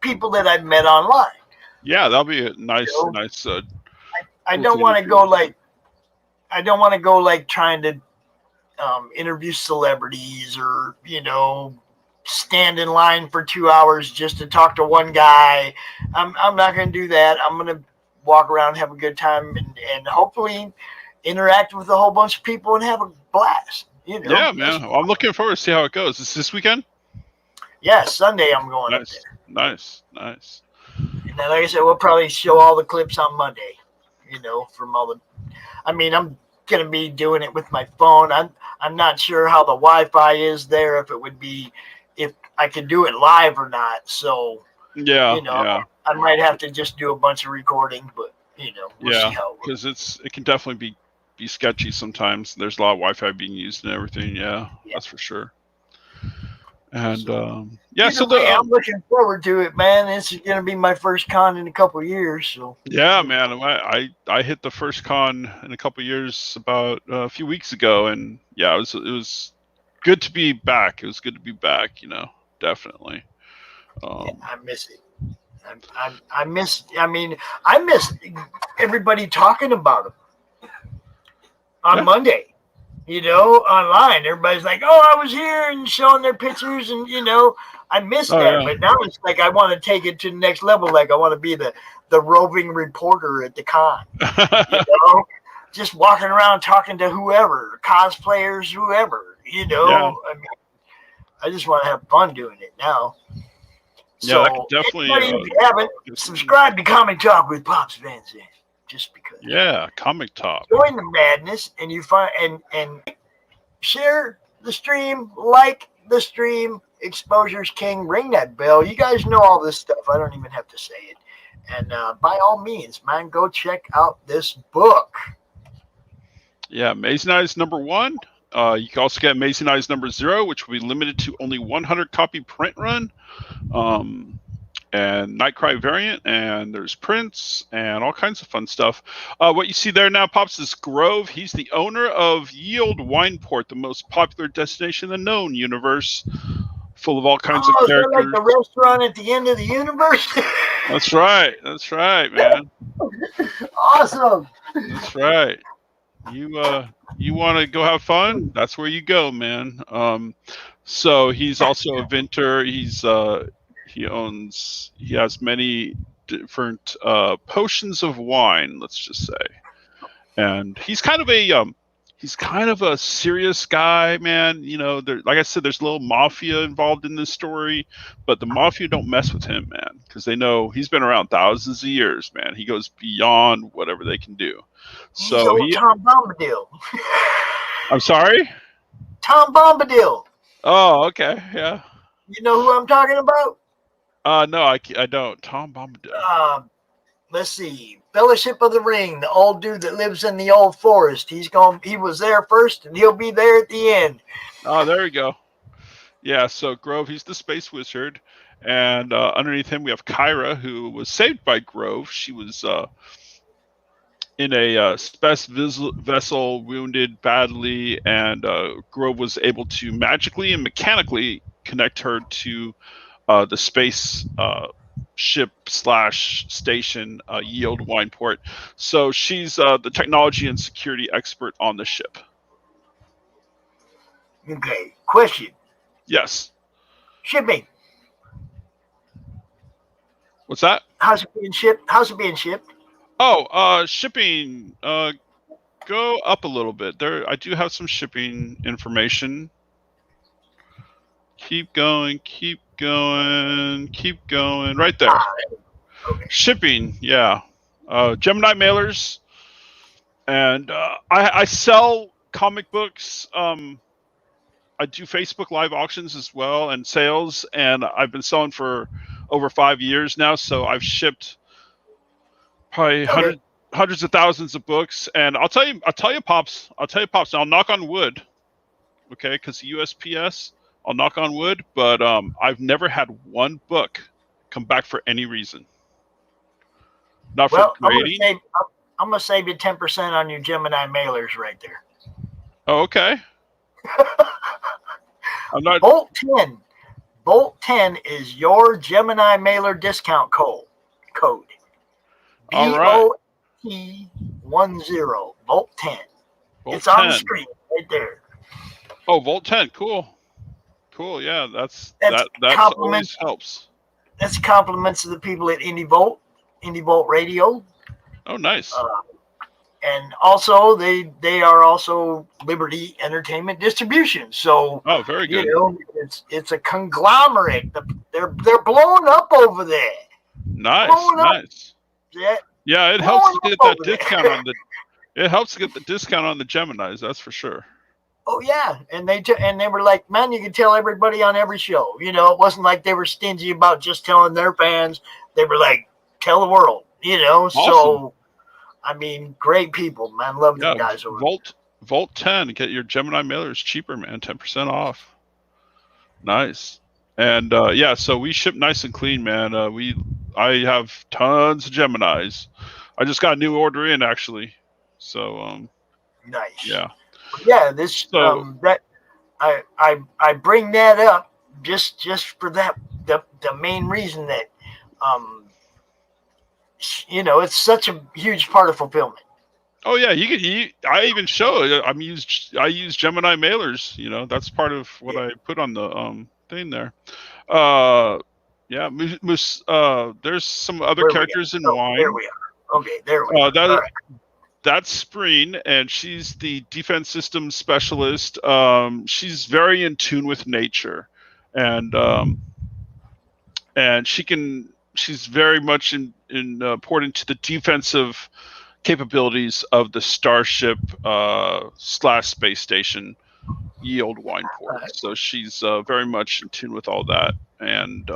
people that I've met online. Yeah, that'll be a nice. I don't want to go like. I don't want to go like trying to interview celebrities or, stand in line for 2 hours just to talk to one guy. I'm not going to do that. I'm going to walk around, have a good time, and hopefully interact with a whole bunch of people and have a blast. Yeah, man. Well, I'm looking forward to see how it goes. Is this weekend? Yeah, Sunday I'm going up there. Nice. And then, like I said, we'll probably show all the clips on Monday, from all the... I mean, I'm going to be doing it with my phone. I'm not sure how the Wi-Fi is there, if I could do it live or not. So, I might have to just do a bunch of recording, but, we'll see how it works. Because it can definitely be sketchy sometimes. There's a lot of Wi-Fi being used and everything. Yeah, that's for sure. And I'm looking forward to it, man. This is going to be my first con in a couple of years. So yeah, man, I hit the first con in a couple of years about a few weeks ago, and yeah, it was good to be back. It was good to be back, definitely. I miss it. I miss everybody talking about them on Monday. Online, everybody's like, "Oh, I was here," and showing their pictures, and I miss that. Yeah. But now it's like I want to take it to the next level. Like I want to be the roving reporter at the con. just walking around talking to whoever, cosplayers, whoever, you know. Yeah. I mean, I just want to have fun doing it now. Yeah, that So, could definitely. if you haven't, subscribe to Comic Talk with Pops Van Zandt, just because. Yeah, Comic Talk. Join the madness, and you find and share the stream, like the stream. Exposure's king. Ring that bell. You guys know all this stuff. I don't even have to say it. And by all means, man, go check out this book. Yeah, Amazing Eyes #1. You can also get Amazing Eyes #0, which will be limited to only 100 copy print run. And Nightcry variant, and there's prints and all kinds of fun stuff. What you see there now, Pops, is Grove. He's the owner of Yield Wineport, the most popular destination in the known universe, full of all kinds of characters. Is that like the restaurant at the end of the universe? That's right, man. Awesome. That's right. You want to go have fun? That's where you go, man. So he's also a vintner. He has many different potions of wine, let's just say. And he's kind of a serious guy, man. You know, like I said, there's a little mafia involved in this story, but the mafia don't mess with him, man, because they know he's been around thousands of years, man. He goes beyond whatever they can do. So Tom Bombadil. I'm sorry? Tom Bombadil. Oh, okay, yeah. You know who I'm talking about? No, I don't. Tom Bombadil. Let's see. Fellowship of the Ring, the old dude that lives in the old forest. He was there first, and he'll be there at the end. Oh, there we go. Yeah, so Grove, he's the space wizard, and underneath him we have Kyra, who was saved by Grove. She was in a space vessel, wounded badly, and Grove was able to magically and mechanically connect her to the space ship / station Yield Wineport. So she's the technology and security expert on the ship. Okay, question. Yes. Shipping. What's that? How's it being shipped? Oh, shipping. Go up a little bit. There, I do have some shipping information. Keep going. Right there. Okay. Shipping, yeah. Gemini mailers, and I sell comic books. I do Facebook Live auctions as well and sales, and I've been selling for over 5 years now. So I've shipped probably hundreds of thousands of books. And I'll tell you, Pops. I'll knock on wood, okay? Because the USPS. I'll knock on wood, but I've never had one book come back for any reason. Not for grading. I'm going to save you 10% on your Gemini mailers right there. Oh, okay. I'm not. Bolt 10 is your Gemini mailer discount code. All right. BOLT10. Bolt 10. It's 10. on the screen right there. Oh, Volt 10. Cool. Yeah, that always helps. That's compliments to the people at Indie Volt Radio. Oh, nice. And also, they are also Liberty Entertainment Distribution. So, very good. You know, it's a conglomerate. They're blowing up over there. Nice. Yeah, it helps to get that discount on the. It helps to get the discount on the Geminis. That's for sure. Oh yeah, and they were like, man, you could tell everybody on every show. You know, it wasn't like they were stingy about just telling their fans. They were like, tell the world. You know, awesome. So I mean, great people, man. Love the guys over Volt 10. Get your Gemini mailers cheaper, man. 10% off. Nice. And so we ship nice and clean, man. I have tons of Geminis. I just got a new order in actually. So nice. Yeah. Yeah, that I bring that up just for that the main reason that you know, it's such a huge part of fulfillment. Oh yeah, I even show it. I use Gemini mailers. You know, that's part of what I put on the thing there. There's some other characters in wine. There we are. Okay, there we are. that's Spreen, and she's the defense systems specialist. She's very in tune with nature, and she's very much important to the defensive capabilities of the Starship / space station Yield Wineport. So she's very much in tune with all that, and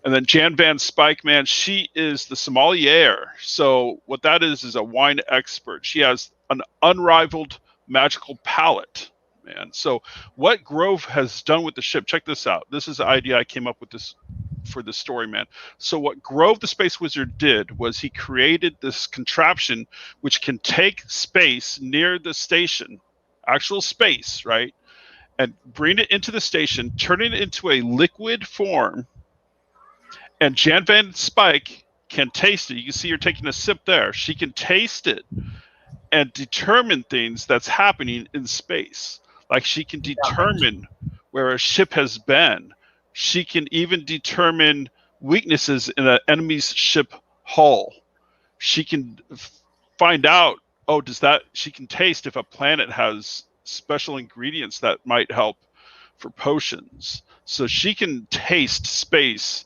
and then Jan Van Spike, man, she is the sommelier. So what that is a wine expert. She has an unrivaled magical palate, man. So what Grove has done with the ship, check this out. This is the idea I came up with this for this story, man. So what Grove the Space Wizard did was he created this contraption which can take space near the station, actual space, right? And bring it into the station, turn it into a liquid form. And Jan Van Spike can taste it. You can see her taking a sip there. She can taste it and determine things that's happening in space. Like she can determine where a ship has been. She can even determine weaknesses in an enemy's ship hull. She can find out, she can taste if a planet has special ingredients that might help for potions. So she can taste space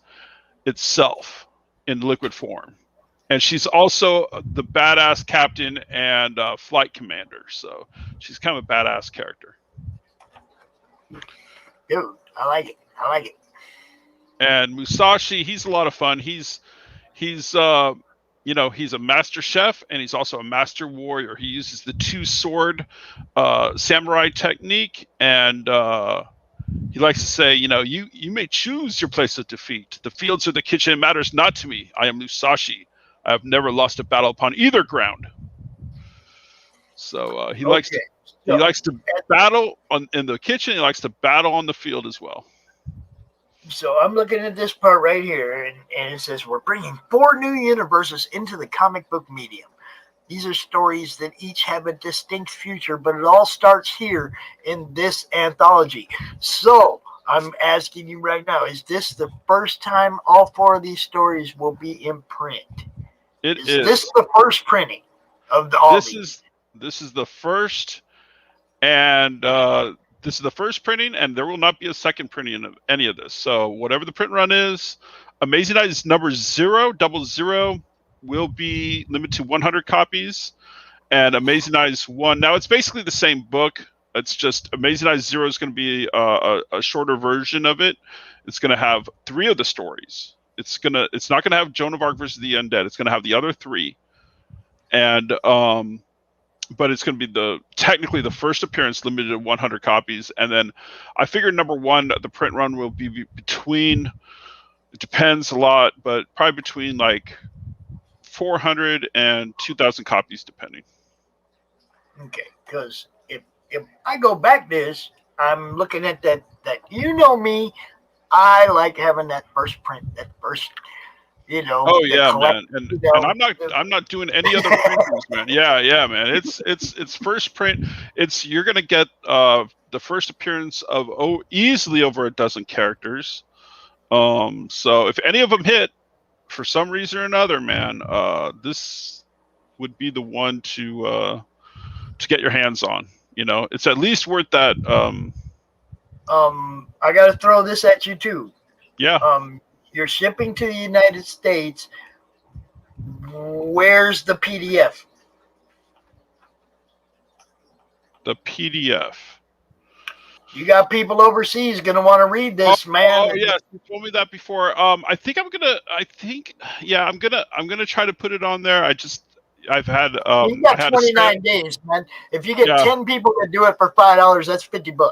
itself in liquid form, and she's also the badass captain and flight commander, so she's kind of a badass character. Dude, I like it. And Musashi, he's a lot of fun. He's he's a master chef, and he's also a master warrior. He uses the 2-sword samurai technique, and he likes to say, you may choose your place of defeat. The fields or the kitchen matters not to me. I am Musashi. I have never lost a battle upon either ground. So he likes to battle in the kitchen. He likes to battle on the field as well. So I'm looking at this part right here, and it says we're bringing 4 new universes into the comic book medium. These are stories that each have a distinct future, but it all starts here in this anthology. So I'm asking you right now, is this the first time all 4 of these stories will be in print? Is this the first printing of all these? This is the first, and this is the first printing, and there will not be a second printing of any of this. So whatever the print run is, Amazing Eyes number 000 will be limited to 100 copies, and Amazing Eyes 1. Now it's basically the same book. It's just Amazing Eyes 0 is going to be a shorter version of it. It's going to have 3 of the stories. It's not going to have Joan of Arc versus the Undead. It's going to have the other 3, and but it's going to be technically the first appearance, limited to 100 copies. And then I figured number 1, the print run will be between. It depends a lot, but probably between like 400 and 2,000 copies, depending. Okay, because if I go back this, I'm looking at that me, I like having that first print, that first, Oh yeah, man, and I'm not doing any other printings, man. Yeah, man. It's first print. You're gonna get the first appearance of easily over a dozen characters. So if any of them hit, for some reason or another, man, this would be the one to get your hands on. It's at least worth that. I got to throw this at you too. Yeah. You're shipping to the United States. Where's the PDF? The PDF. You got people overseas going to want to read this, man. Oh yes, you told me that before. I'm gonna try to put it on there. I've had you got 29 days, man. If you get 10 people that do it for $5, that's $50.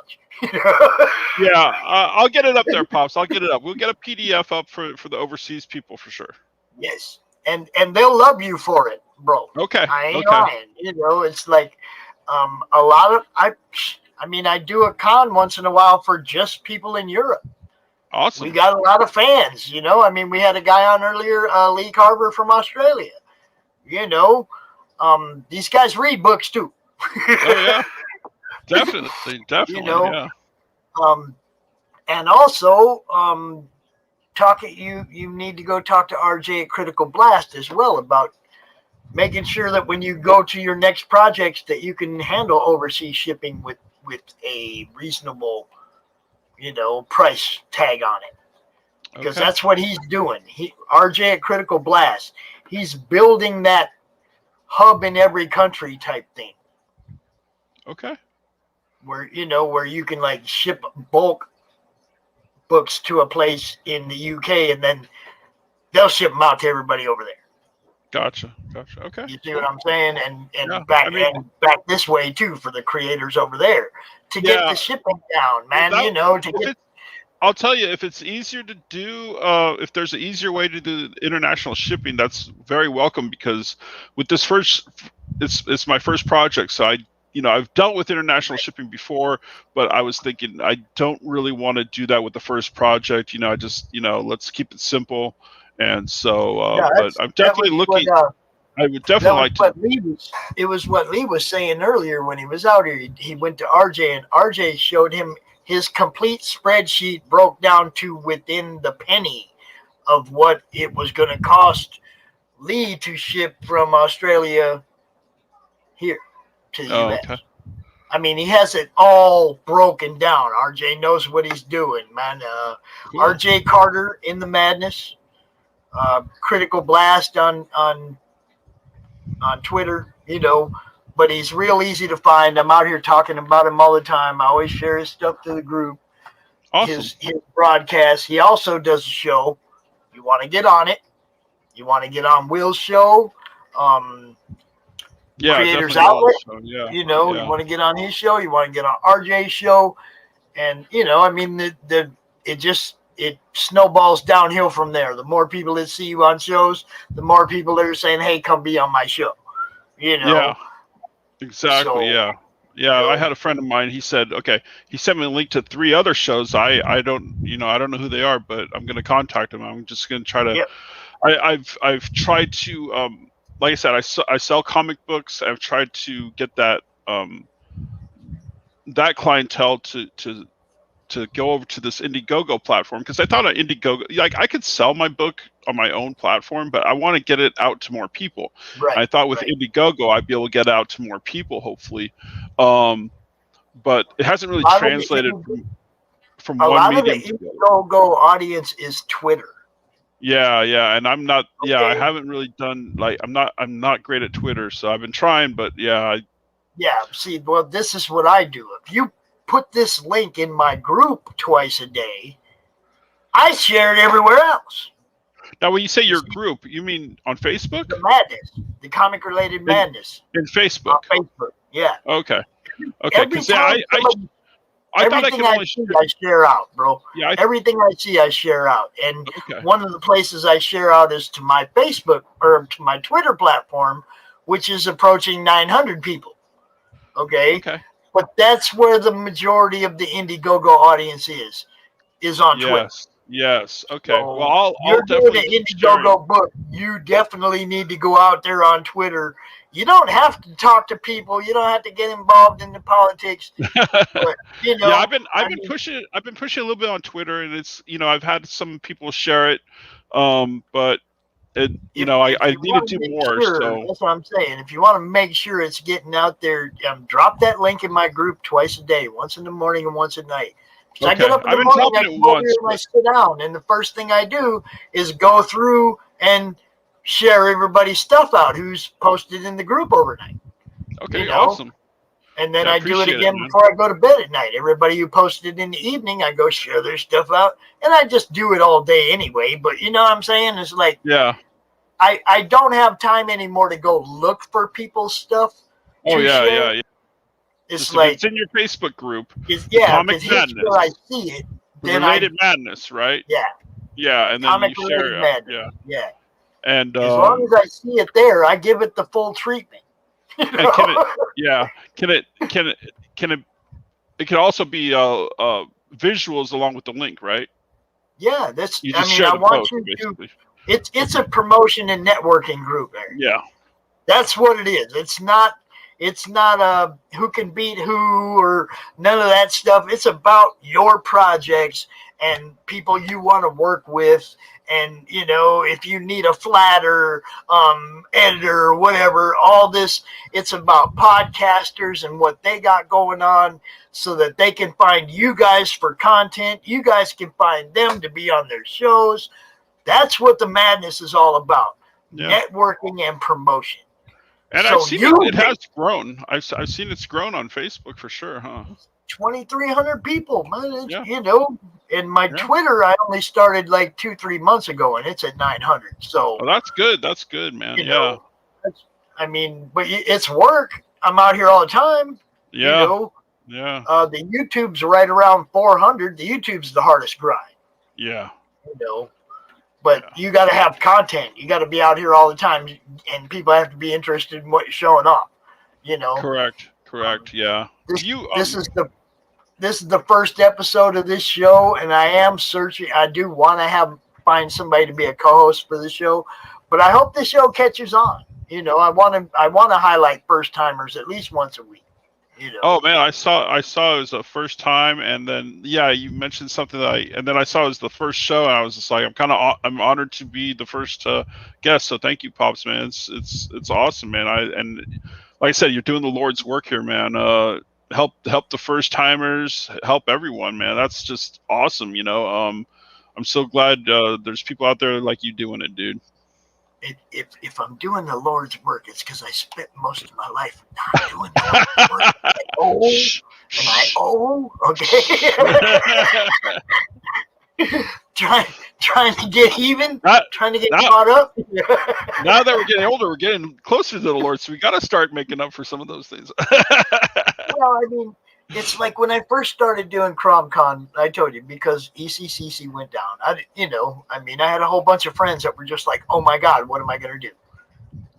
Yeah, I'll get it up there, Pops. I'll get it up. We'll get a PDF up for the overseas people for sure. Yes, and they'll love you for it, bro. Okay. I ain't lying. It's like a lot of I do a con once in a while for just people in Europe. Awesome. We got a lot of fans, we had a guy on earlier, Lee Carver from Australia. These guys read books too. Oh yeah. Definitely. Yeah. And also, you need to go talk to RJ at Critical Blast as well about making sure that when you go to your next projects that you can handle overseas shipping with a reasonable, price tag on it. Because that's what he's doing. RJ at Critical Blast, he's building that hub in every country type thing. Okay. Where you can like ship bulk books to a place in the UK and then they'll ship them out to everybody over there. Gotcha. Okay. You see what I'm saying? And Yeah, back this way too for the creators over there to get the shipping down, man. I'll tell you, if it's easier to do, if there's an easier way to do international shipping, that's very welcome, because with this it's my first project, so I've dealt with international shipping before, but I was thinking I don't really want to do that with the first project. I just, let's keep it simple. And so, but I'm definitely looking. I would definitely like to. It was what Lee was saying earlier when he was out here. He went to RJ, and RJ showed him his complete spreadsheet broke down to within the penny of what it was going to cost Lee to ship from Australia here to the US. Okay. I mean, he has it all broken down. RJ knows what he's doing, man. Cool. RJ Carter in the Madness, Critical Blast on Twitter, but he's real easy to find. I'm out here talking about him all the time. I always share his stuff to the group. Awesome. His broadcast. He also does a show. You want to get on it. You want to get on Will's show. Creators Outlet. You want to get on his show. You want to get on RJ's show. And, I mean, it snowballs downhill from there. The more people that see you on shows, the more people that are saying, hey, come be on my show. Yeah. Exactly. So, I had a friend of mine. He said, okay, he sent me a link to 3 other shows. I don't know who they are, but I'm going to contact them. I'm just going to try to. Yep. I've tried to, like I said, I sell comic books. I've tried to get that that clientele to go over to this Indiegogo platform, because I thought on Indiegogo, like, I could sell my book on my own platform, but I want to get it out to more people. Right. I thought with Indiegogo, I'd be able to get out to more people, hopefully. But it hasn't really translated from one medium. A lot of the Indiegogo audience is Twitter. Yeah, and I'm not. Okay. Yeah, I haven't really done, like, I'm not great at Twitter, so I've been trying, but yeah. See, well, this is what I do. If you put this link in my group twice a day, I share it everywhere else. Now, when you say your group, you mean on Facebook? The Madness, the comic related madness. In Facebook. On Facebook, yeah. Okay. Because I thought I could only I share out, bro. Yeah. Everything I see, I share out, and one of the places I share out is to my Facebook or to my Twitter platform, which is approaching 900 people. Okay. But that's where the majority of the Indiegogo audience is on Twitter. Yes. Okay. So well, I'll definitely doing the Indiegogo book. You definitely need to go out there on Twitter. You don't have to talk to people. You don't have to get involved in the politics. But, I've been pushing a little bit on Twitter, and it's I've had some people share it, but I need to do more. So that's what I'm saying. If you want to make sure it's getting out there, drop that link in my group twice a day, once in the morning and once at night. I get up in the morning, I come over here and I sit down, and the first thing I do is go through and share everybody's stuff out who's posted in the group overnight. Okay, awesome. And then I do it again before I go to bed at night. Everybody who posted in the evening, I go share their stuff out, and I just do it all day anyway. But you know what I'm saying? It's like, I don't have time anymore to go look for people's stuff. Yeah. It's like it's in your Facebook group. Comic Madness. Where I see it. Then Related Madness, right? Yeah, and then Comic you share it. Madness. Yeah. And as long as I see it there, I give it the full treatment. And can it also be visuals along with the link, right? Yeah, I want you to. It's a promotion and networking group, Eric. Yeah, that's what it is. It's not who can beat who or none of that stuff. It's about your projects and people you want to work with. And, you know, if you need a flatter editor or whatever, all this, it's about podcasters and what they got going on so that they can find you guys for content. You guys can find them to be on their shows. That's what the madness is all about. Yeah. Networking and promotion. And so I've seen it has grown. I've seen it's grown on Facebook for sure, huh? 2,300 people, man. Yeah. You know, in my Twitter, I only started like 2-3 months ago, and it's at 900. So that's good. That's good, man. Know, I mean, but it's work. I'm out here all the time. Yeah. You know? Yeah. The YouTube's right around 400. The YouTube's the hardest grind. Yeah. You know, but you got to have content. You got to be out here all the time, and people have to be interested in what you're showing off. You know. Correct. Yeah. This is the first episode of this show, and I am searching. I do want to find somebody to be a co-host for the show, but I hope the show catches on. You know, I want to highlight first timers at least once a week. You know. Oh man, I saw it was the first time, and then you mentioned something and then I saw it was the first show, and I was just like, I'm honored to be the first guest. So thank you, Pops, man. It's awesome, man. And like I said, you're doing the Lord's work here, man. Help the first timers, help everyone, man. That's just awesome, you know. I'm so glad there's people out there like you doing it, dude. If I'm doing the Lord's work, it's because I spent most of my life not doing the Lord's work. I owe, okay. trying to get even, trying to get caught up. Now that we're getting older, we're getting closer to the Lord, so we got to start making up for some of those things. Well, I mean, it's like when I first started doing CromCon, I told you, because ECCC went down. I had a whole bunch of friends that were just like, oh my God, what am I going to do?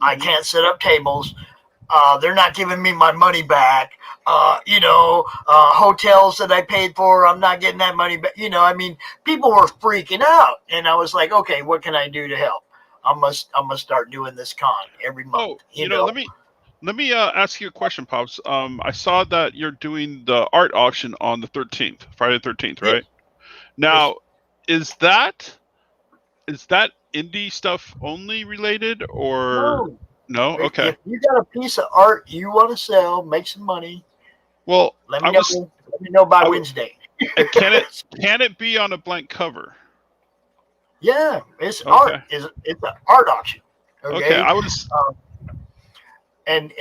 I can't set up tables. They're not giving me my money back. Hotels that I paid for, I'm not getting that money back. You know, I mean, people were freaking out. And I was like, okay, what can I do to help? I'm gonna start doing this con every month. Oh, you know, let me ask you a question, Pops. I saw that you're doing the art auction on the 13th, Friday the 13th, right? Now, is that indie stuff only related, or no? Okay. If you got a piece of art you want to sell, make some money. Well, let me know by Wednesday. Can it be on a blank cover? Yeah, it's art. It's an art auction. Okay, I was. And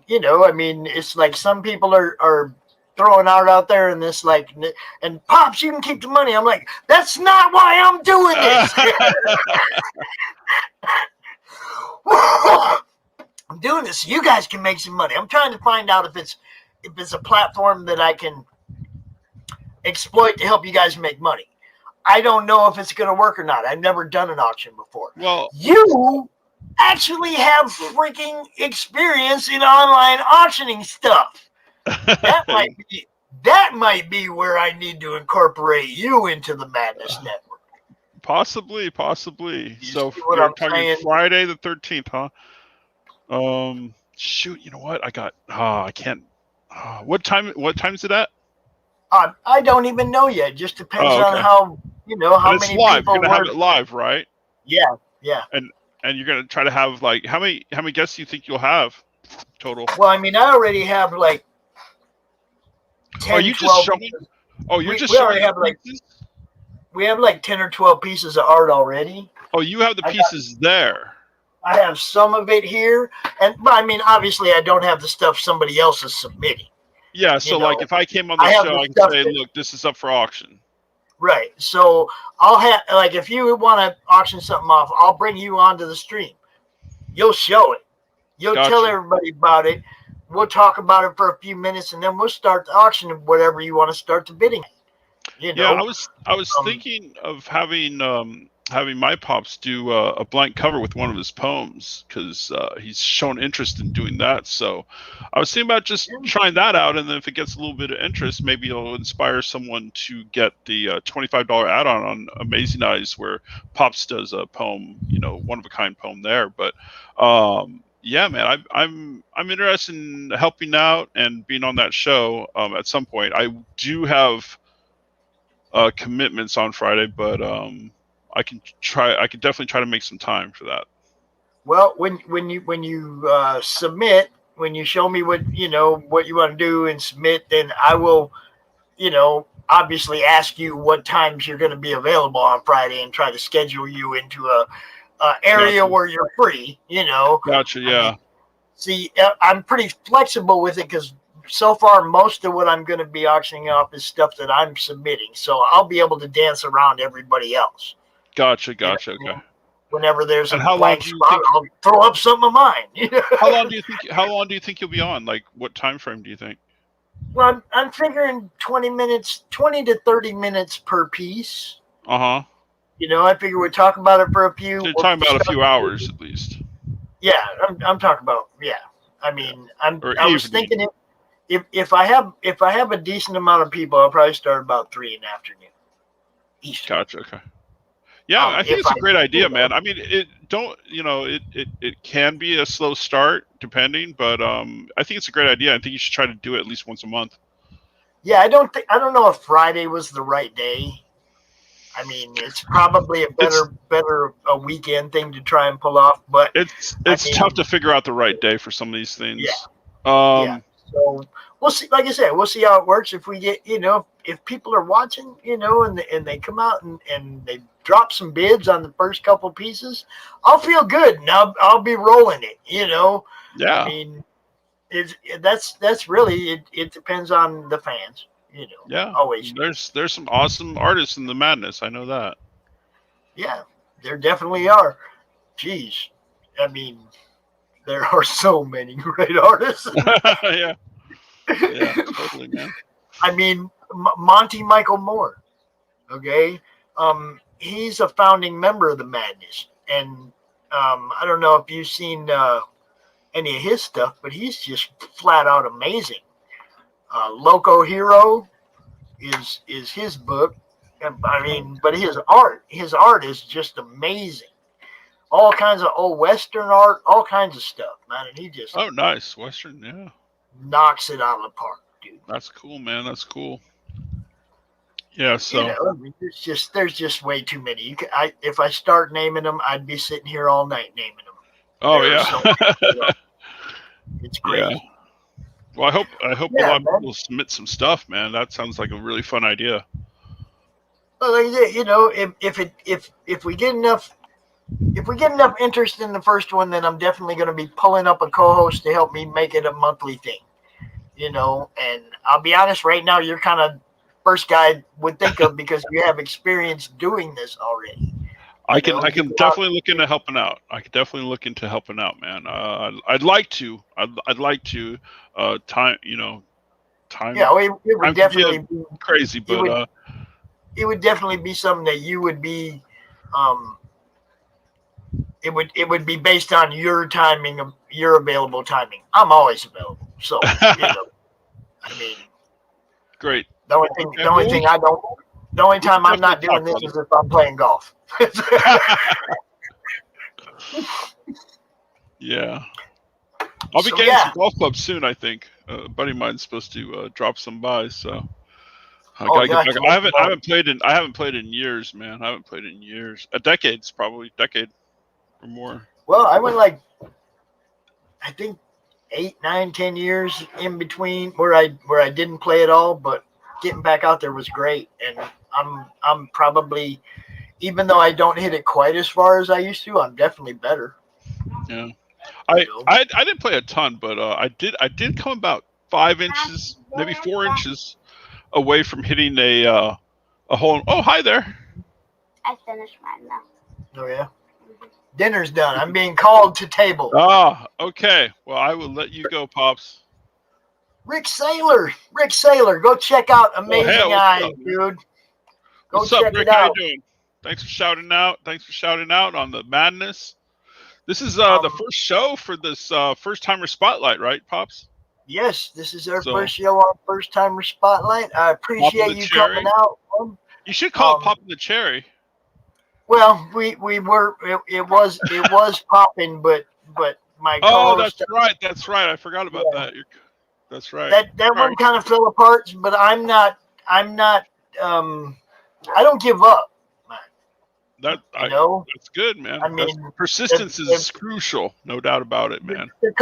you know, I mean, it's like some people are throwing art out there and this like, and Pops, you can keep the money. I'm like, that's not why I'm doing this. I'm doing this so you guys can make some money. I'm trying to find out if it's a platform that I can exploit to help you guys make money. I don't know if it's going to work or not. I've never done an auction before. Well, you actually have freaking experience in online auctioning stuff. That might be where I need to incorporate you into the Madness Network. Possibly. So you're talking Friday the 13th, huh? Shoot, you know what? I can't. What time is it at? I don't even know yet. It just depends on how many live. people. You're gonna have it live, right? Yeah. And you're gonna try to have like how many guests do you think you'll have total? Well, I mean, I already have like 10, you're 12 just showing. We have like 10 or 12 pieces of art already. Oh, you have the pieces there. I have some of it here, but I mean, obviously, I don't have the stuff somebody else is submitting. Yeah, so like if I came on the show, I can say, look, this is up for auction. Right. So I'll have, like, if you want to auction something off, I'll bring you onto the stream. You'll show it. You'll tell everybody about it. We'll talk about it for a few minutes, and then we'll start the auction of whatever you want to start the bidding. You know? Yeah, I was thinking of having my Pops do a blank cover with one of his poems, because he's shown interest in doing that. So I was thinking about just trying that out, and then if it gets a little bit of interest, maybe it'll inspire someone to get the $25 add-on on Amazing Eyes, where Pops does a poem, one of a kind poem there. But yeah, man, I'm interested in helping out and being on that show at some point. I do have commitments on Friday, but I can definitely try to make some time for that. Well, when you submit, when you show me what you want to do and submit, then I will, obviously ask you what times you're going to be available on Friday and try to schedule you into a area Gotcha. where you're free. Gotcha. Yeah. I mean, see, I'm pretty flexible with it because so far most of what I'm going to be auctioning off is stuff that I'm submitting, so I'll be able to dance around everybody else. Gotcha. Okay. Whenever there's And a how long blank do you spot, think? I'll throw up something of mine. How long do you think you'll be on? Like, what time frame do you think? Well, I'm figuring 20 to 30 minutes per piece. Uh-huh. I figure we talk about it for a few. So you're talking about a few hours at least. Yeah, I'm talking about. Yeah, I mean, I was thinking if I have a decent amount of people, I'll probably start about 3 in the afternoon. Eastern. Gotcha. Okay. Yeah, I think it's a great idea, man. I mean, it can be a slow start depending, but I think it's a great idea. I think you should try to do it at least once a month. Yeah, I don't know if Friday was the right day. I mean, it's probably a better a weekend thing to try and pull off, but it's tough to figure out the right day for some of these things. Yeah. So we'll see. Like I said, we'll see how it works. If we get, if people are watching, and they come out and they drop some bids on the first couple pieces, I'll feel good and I'll be rolling it. Yeah. I mean, that's really it depends on the fans. Yeah. Always. There's some awesome artists in the madness. I know that. Yeah, there definitely are. Jeez, I mean, there are so many great artists. Yeah, totally, man. I mean, Monty Michael Moore. Okay, he's a founding member of the Madness, and I don't know if you've seen any of his stuff, but he's just flat out amazing. Loco Hero is his book. I mean, but his art is just amazing. All kinds of old Western art, all kinds of stuff, man. And he just nice Western, yeah, knocks it out of the park, dude. That's cool, man. That's cool. Yeah, so there's just way too many. If I start naming them, I'd be sitting here all night naming them. Oh yeah, it's great. Yeah. Well, I hope a lot of people submit some stuff, man. That sounds like a really fun idea. Well, like I said, if we get enough interest in the first one, then I'm definitely going to be pulling up a co-host to help me make it a monthly thing. And I'll be honest, right now you're kind of first guy I would think of because you have experience doing this already. I can definitely look into helping out. I could definitely look into helping out, man. I'd like to. Time. Yeah, it would definitely be crazy, but it would definitely be something that you would be. It would be based on your timing, of your available timing. I'm always available, so I mean, great. The only time I'm not doing this is if I'm playing golf. Yeah. I'll be getting some golf clubs soon, I think. A buddy of mine's supposed to drop some by, so I gotta get back. I haven't played in years, man. I haven't played in years. A decade or more. Well, I went I think 8, 9, 10 years in between where I didn't play at all, but getting back out there was great. And I'm probably, even though I don't hit it quite as far as I used to, I'm definitely better. Yeah. I didn't play a ton, but I did come about 5 inches, maybe 4 inches away from hitting a hole. Oh, hi there. I finished mine now. Oh yeah. Dinner's done. I'm being called to table. Ah, okay. Well, I will let you go, Pops. Rick Saylor, go check out Amazing Eyes, dude. What's up, Rick? How you doing? Thanks for shouting out on the madness. This is the first show for this first timer spotlight, right, Pops? Yes, this is our first show on First Timer Spotlight. I appreciate you coming out. You should call it Popping the Cherry. Well, we were it was popping, but my co-host. Oh, that's right. I forgot about that. That's right. That one kind of fell apart, but I'm not I don't give up, man. That's good, man. I mean, persistence is crucial, no doubt about it, man. The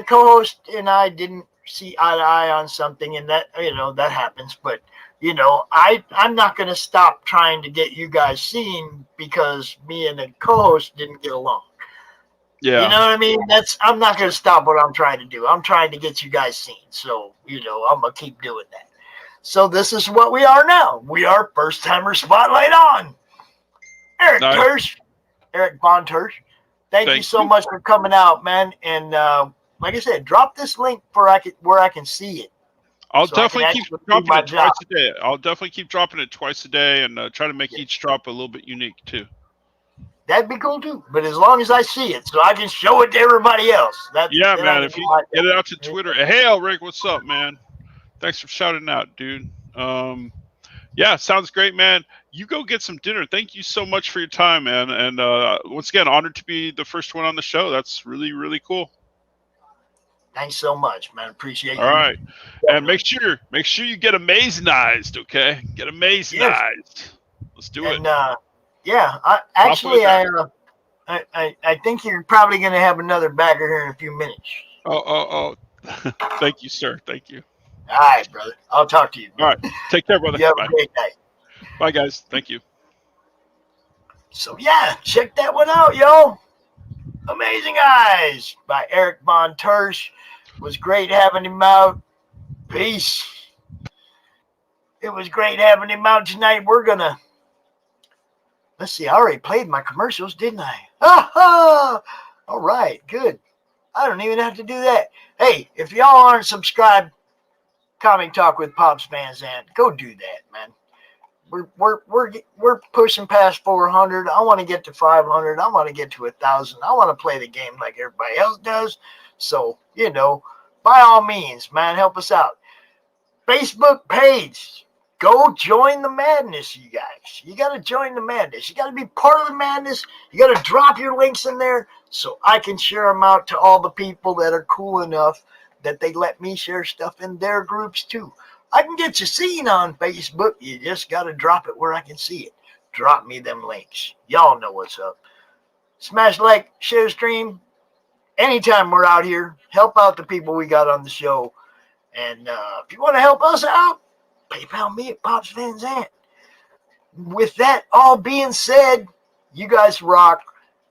co-host and I didn't see eye to eye on something, and that that happens. But I'm not going to stop trying to get you guys seen because me and the co-host didn't get along. Yeah. You know what I mean? I'm not going to stop what I'm trying to do. I'm trying to get you guys seen. So, I'm going to keep doing that. So this is what we are now. We are First Timer Spotlight on. Eric Tersch, Eric Von Tersch. Thank you so much for coming out, man. And like I said, drop this link where I can see it. I'll definitely keep dropping it twice a day. I'll definitely keep dropping it twice a day and try to make each drop a little bit unique too. That'd be cool too, but as long as I see it, so I can show it to everybody else. Yeah, man. If you get it out to Twitter, hey, Rick, what's up, man? Thanks for shouting out, dude. Yeah, sounds great, man. You go get some dinner. Thank you so much for your time, man. And once again, honored to be the first one on the show. That's really, really cool. Thanks so much, man. Appreciate you. All right, and make sure you get amazonized, okay? Get amazonized. Yes. Let's do it. Yeah, I think you're probably going to have another bagger here in a few minutes. Oh. Thank you, sir. Thank you. All right, brother. I'll talk to you. All right. Take care, brother. You have a great night. Bye, guys. Thank you. So, yeah, check that one out, yo. Amazing Eyes by Eric Von Tersch. It was great having him out. Peace. It was great having him out tonight. We're going to... Let's see, I already played my commercials, didn't I? Ha! All right, good. I don't even have to do that. Hey, if y'all aren't subscribed, Comic Talk with Pops Van Zandt, go do that, man. We're pushing past 400. I want to get to 500. I want to get to 1,000. I want to play the game like everybody else does. So, by all means, man, help us out. Facebook page. Go join the madness, you guys. You got to join the madness. You got to be part of the madness. You got to drop your links in there so I can share them out to all the people that are cool enough that they let me share stuff in their groups too. I can get you seen on Facebook. You just got to drop it where I can see it. Drop me them links. Y'all know what's up. Smash like, share stream. Anytime we're out here, help out the people we got on the show. And if you want to help us out, PayPal me at Pops Van Zandt. With that all being said, you guys rock.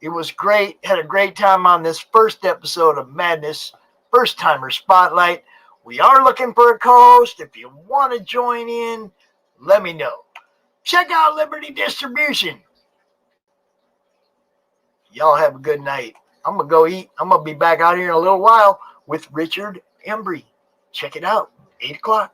It was great. Had a great time on this first episode of Madness, First Timer Spotlight. We are looking for a co-host. If you want to join in, let me know. Check out Liberty Distribution. Y'all have a good night. I'm going to go eat. I'm going to be back out here in a little while with Richard Embry. Check it out. 8 o'clock.